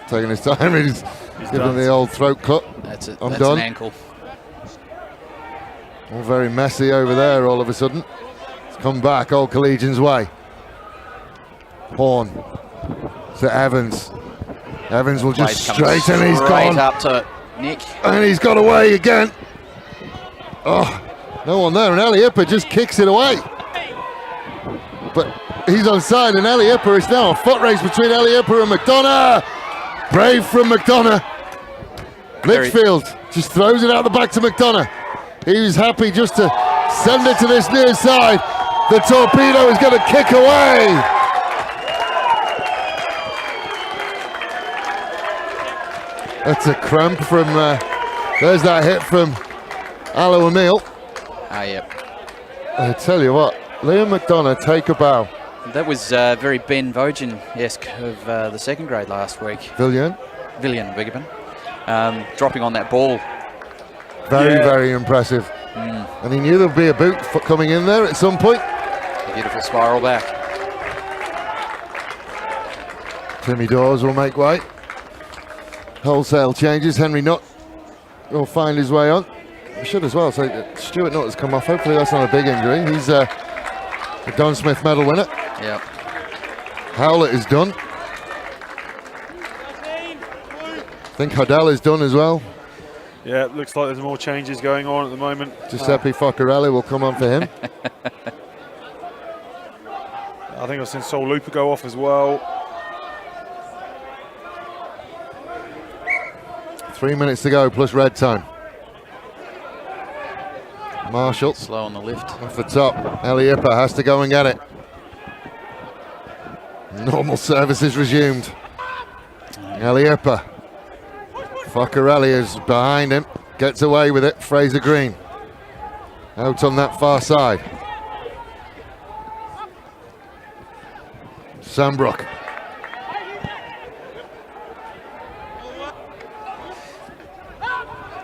taking his time. He's giving the old throat cut. That's it. I'm That's done. an ankle. All very messy over there all of a sudden. It's come back all Collegians' way. Horn to Evans. Evans will just straight and he's gone. Up to Nick. And he's got away again. Oh, No one there, and Ellie just kicks it away. But he's onside, and Ellie is now a foot race between Ellie and McDonough. Brave from McDonough. Litchfield just throws it out the back to McDonough. He's happy just to send it to this near side. The torpedo is going to kick away. That's a cramp from, there's that hit from Aloe Emile. Oh, yeah. I tell you what, Liam McDonough, take a bow. That was very Ben Vogen-esque of the second grade last week. Villian, beg your pardon. Dropping on that ball. very impressive. And he knew there'd be a boot coming in there at some point. A beautiful spiral back. Timmy Dawes will make way. Wholesale changes. Henry Nutt will find his way on. We should as well say that Stuart Nutt has come off. Hopefully that's not a big injury. He's a Don Smith medal winner. Yeah. Howlett is done. I think Hodell is done as well. Yeah, it looks like there's more changes going on at the moment. Giuseppe Foccarelli will come on for him. I think I've seen Sol Looper go off as well. 3 minutes to go plus red time. Marshall Slow on the lift. off the top. Ellie has to go and get it. Normal service is resumed. Ellie Foccarelli is behind him. Gets away with it. Fraser Green out on that far side. Sambrook.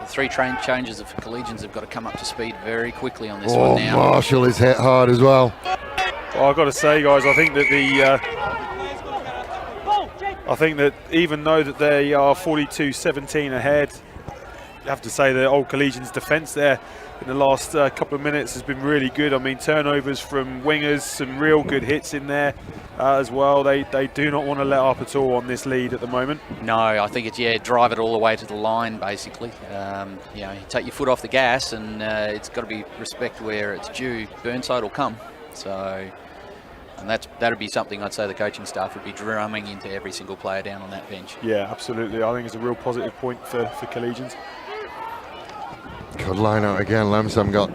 The three train changes of Collegians have got to come up to speed very quickly on this one now. Marshall is hit hard as well. Well, I've got to say, guys, I think that even though that they are 42-17 ahead, you have to say that Old Collegians' defence there in the last couple of minutes has been really good. I mean, turnovers from wingers, some real good hits in there as well. They do not want to let up at all on this lead at the moment. No, I think it's, drive it all the way to the line, basically. You take your foot off the gas, and it's got to be respect where it's due. Burnside will come. So, and that'd be something I'd say the coaching staff would be drumming into every single player down on that bench. Yeah, absolutely. I think it's a real positive point for Collegians. Good line out again. Lamsam got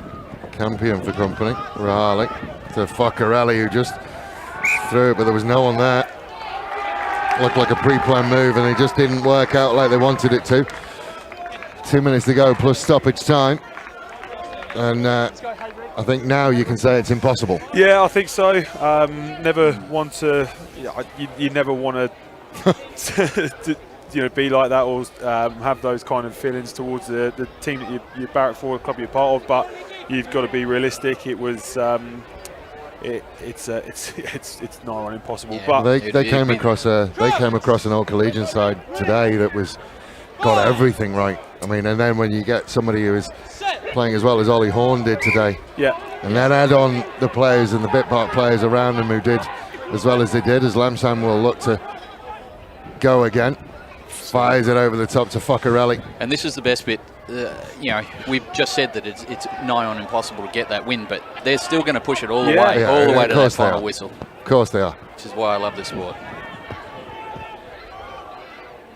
Campion for company. Rahali to Foccarelli, who just threw it, but there was no one there. Looked like a pre-planned move, and it just didn't work out like they wanted it to. 2 minutes to go plus stoppage time. And I think now you can say it's impossible. Yeah, I think so. Never want to. You never want to. Be like that or have those kind of feelings towards the team that you barrack for, the club you're part of. But you've got to be realistic. It was. It's nigh on impossible. Yeah, but they came across an Old Collegian side today that got everything right. I mean, and then when you get somebody who is playing as well as Ollie Horn did today, and then add on the players and the bit part players around him who did as well as they did, as Lamsam will look to go again. Fires it over the top to Foccarelli. And this is the best bit. We've just said that it's nigh on impossible to get that win, but they're still going to push it all the way, to that final whistle. Of course they are. Which is why I love this sport.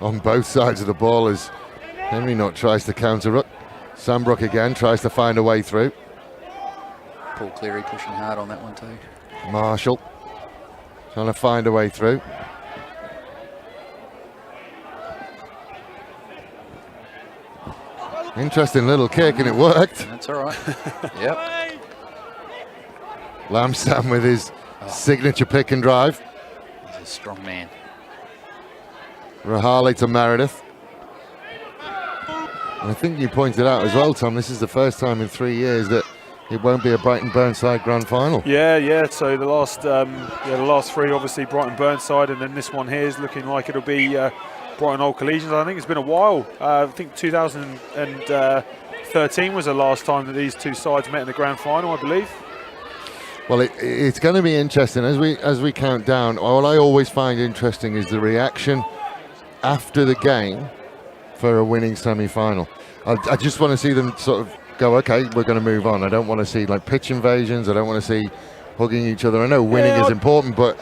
On both sides of the ball as Henry Nutt tries to counter it. Sambrook again tries to find a way through. Paul Cleary pushing hard on that one too. Marshall trying to find a way through. Interesting little kick, and it worked. That's all right. Yep. Lamsam with his signature pick and drive. He's a strong man. Rahali to Meredith. And I think you pointed out as well, Tom, this is the first time in 3 years that it won't be a Brighton Burnside grand final. Yeah. So the last three, obviously Brighton Burnside, and then this one here is looking like it'll be Brighton Old Collegians. I think it's been a while. I think 2013 was the last time that these two sides met in the grand final, I believe. Well, it's going to be interesting as we count down. What I always find interesting is the reaction after the game for a winning semi-final. I just want to see them sort of go, okay, we're going to move on. I don't want to see like pitch invasions. I don't want to see hugging each other. I know winning is important, but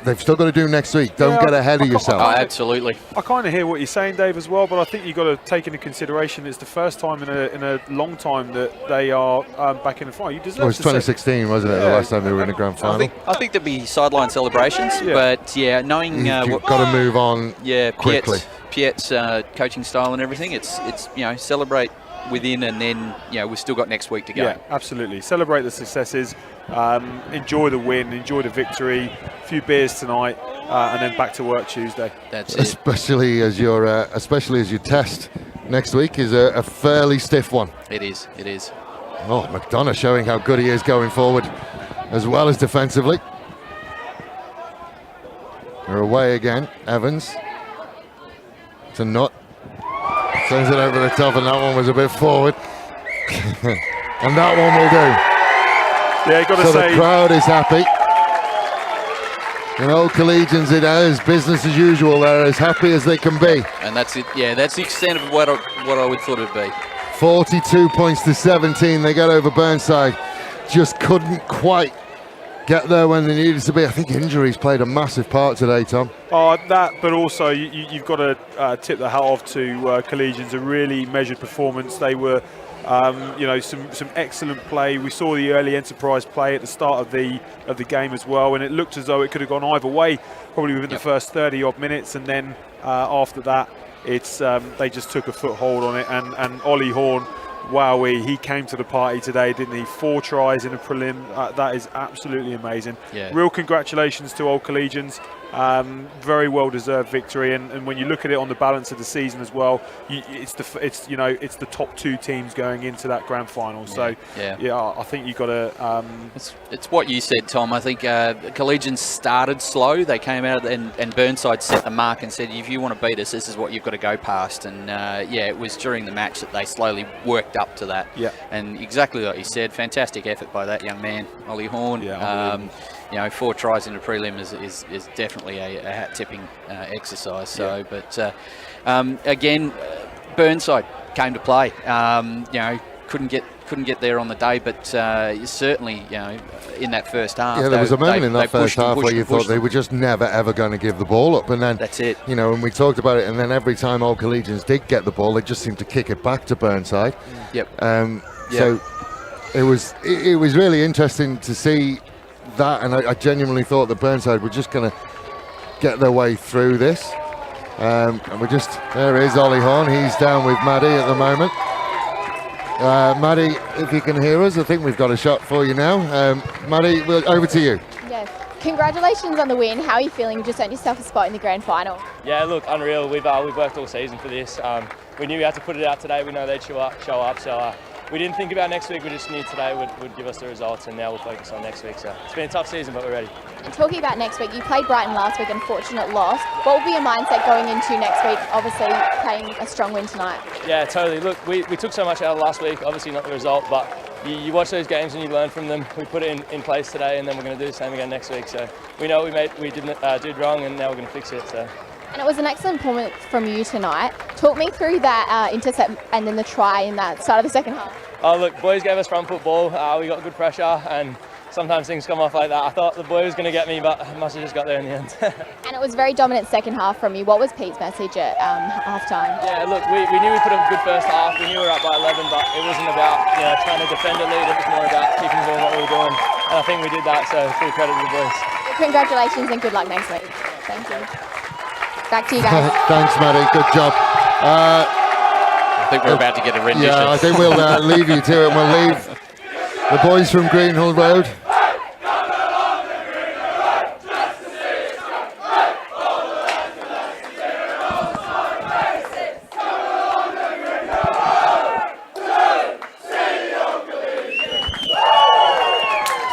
they've still got to do next week. Don't get ahead of yourself. Oh, absolutely. I kind of hear what you're saying, Dave, as well, but I think you've got to take into consideration it's the first time in a long time that they are back in the final. You deserve Well, it was to 2016, wasn't it? The last time they were in the grand final. I think there'll be sideline celebrations, but yeah, knowing You've got to move on quickly. Piet's coaching style and everything, it's celebrate within, and then we've still got next week to go. Yeah, absolutely. Celebrate the successes, enjoy the win, enjoy the victory. A few beers tonight, and then back to work Tuesday. That's it. Especially as your test next week is a fairly stiff one. It is. Oh, McDonough showing how good he is going forward, as well as defensively. They're away again. Evans to Nutt. Sends it over the top, and that one was a bit forward. And that one will do. Yeah, got to So say, the crowd is happy. In Old Collegians, it is business as usual. They're as happy as they can be. And that's it. Yeah, that's the extent of what I would thought it'd be. 42 points to 17. They got over Burnside. Just couldn't quite get there when they needed to be. I think injuries played a massive part today, Tom. that, but also you've got to tip the hat off to Collegians. A really measured performance. They were, some excellent play. We saw the early enterprise play at the start of the game as well, and it looked as though it could have gone either way, probably within the first 30 odd minutes, and then after that, it's they just took a foothold on it. And Ollie Horn, wowee, he came to the party today, didn't he? 4 tries in a prelim. That is absolutely amazing. Yeah. Real congratulations to Old Collegians. Very well deserved victory, and when you look at it on the balance of the season as well, it's the top 2 teams going into that grand final. So I think you've got to. It's what you said, Tom. I think Collegians started slow. They came out and Burnside set the mark and said, if you want to beat us, this is what you've got to go past. And it was during the match that they slowly worked up to that. Yeah. And exactly like you said, fantastic effort by that young man, Ollie Horn. Yeah, 4 tries in a prelim is definitely a hat-tipping exercise. So, but again, Burnside came to play. Couldn't get there on the day, but certainly, in that first half. Yeah, there was a moment in that first half where you thought they were just never ever going to give the ball up, and then that's it. And we talked about it, and then every time Old Collegians did get the ball, they just seemed to kick it back to Burnside. Yep. So it was really interesting to see that, and I genuinely thought that Burnside were just going to get their way through this. And there is Ollie Horn. He's down with Maddie at the moment. Maddie, if you can hear us, I think we've got a shot for you now. Maddie, over to you. Yes. Congratulations on the win. How are you feeling? You just earned yourself a spot in the grand final. Yeah, look, unreal. We've worked all season for this. We knew we had to put it out today. We know they'd show up. So we didn't think about next week. We just knew today would give us the results, and now we'll focus on next week. So it's been a tough season, but we're ready. And talking about next week, you played Brighton last week, unfortunate loss. What will be your mindset going into next week? Obviously, playing a strong win tonight. Yeah, totally. Look, we took so much out of last week. Obviously, not the result, but you watch those games and you learn from them. We put it in place today, and then we're going to do the same again next week. So we know what we did wrong, and now we're going to fix it. So. And it was an excellent performance from you tonight. Talk me through that intercept and then the try in that start of the second half. Oh, look, boys gave us front foot ball. We got good pressure, and sometimes things come off like that. I thought the boy was going to get me, but I must have just got there in the end. And it was very dominant second half from you. What was Pete's message at half-time? Yeah, look, we knew we put up a good first half. We knew we were up by 11, but it wasn't about trying to defend a lead. It was more about keeping doing what we were doing. And I think we did that, so full credit to the boys. Congratulations and good luck next week. Thank you. Back to you guys. Thanks, Maddie. Good job. I think we're about to get a rendition. Yeah, I think we'll leave you to it. We'll leave the boys from Greenhill Road.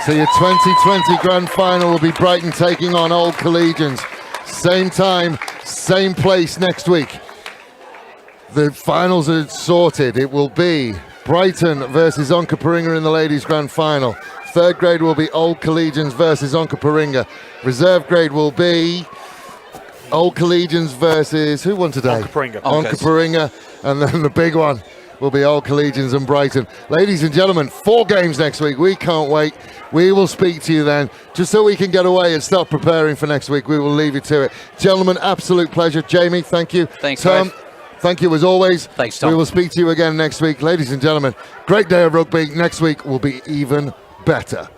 So your 2020 grand final will be Brighton taking on Old Collegians. Same time, same place next week. The finals are sorted. It will be Brighton versus Onkaparinga in the ladies' grand final. Third grade will be Old Collegians versus Onkaparinga. Reserve grade will be Old Collegians versus, who won today? Onkaparinga. Onkaparinga. And then the big one will be Old Collegians and Brighton. Ladies and gentlemen, 4 games next week. We can't wait. We will speak to you then. Just so we can get away and start preparing for next week, we will leave you to it. Gentlemen, absolute pleasure. Jamie, thank you. Thanks, Tom, Dave. thank you as always. Thanks, Tom. We will speak to you again next week. Ladies and gentlemen, great day of rugby. Next week will be even better.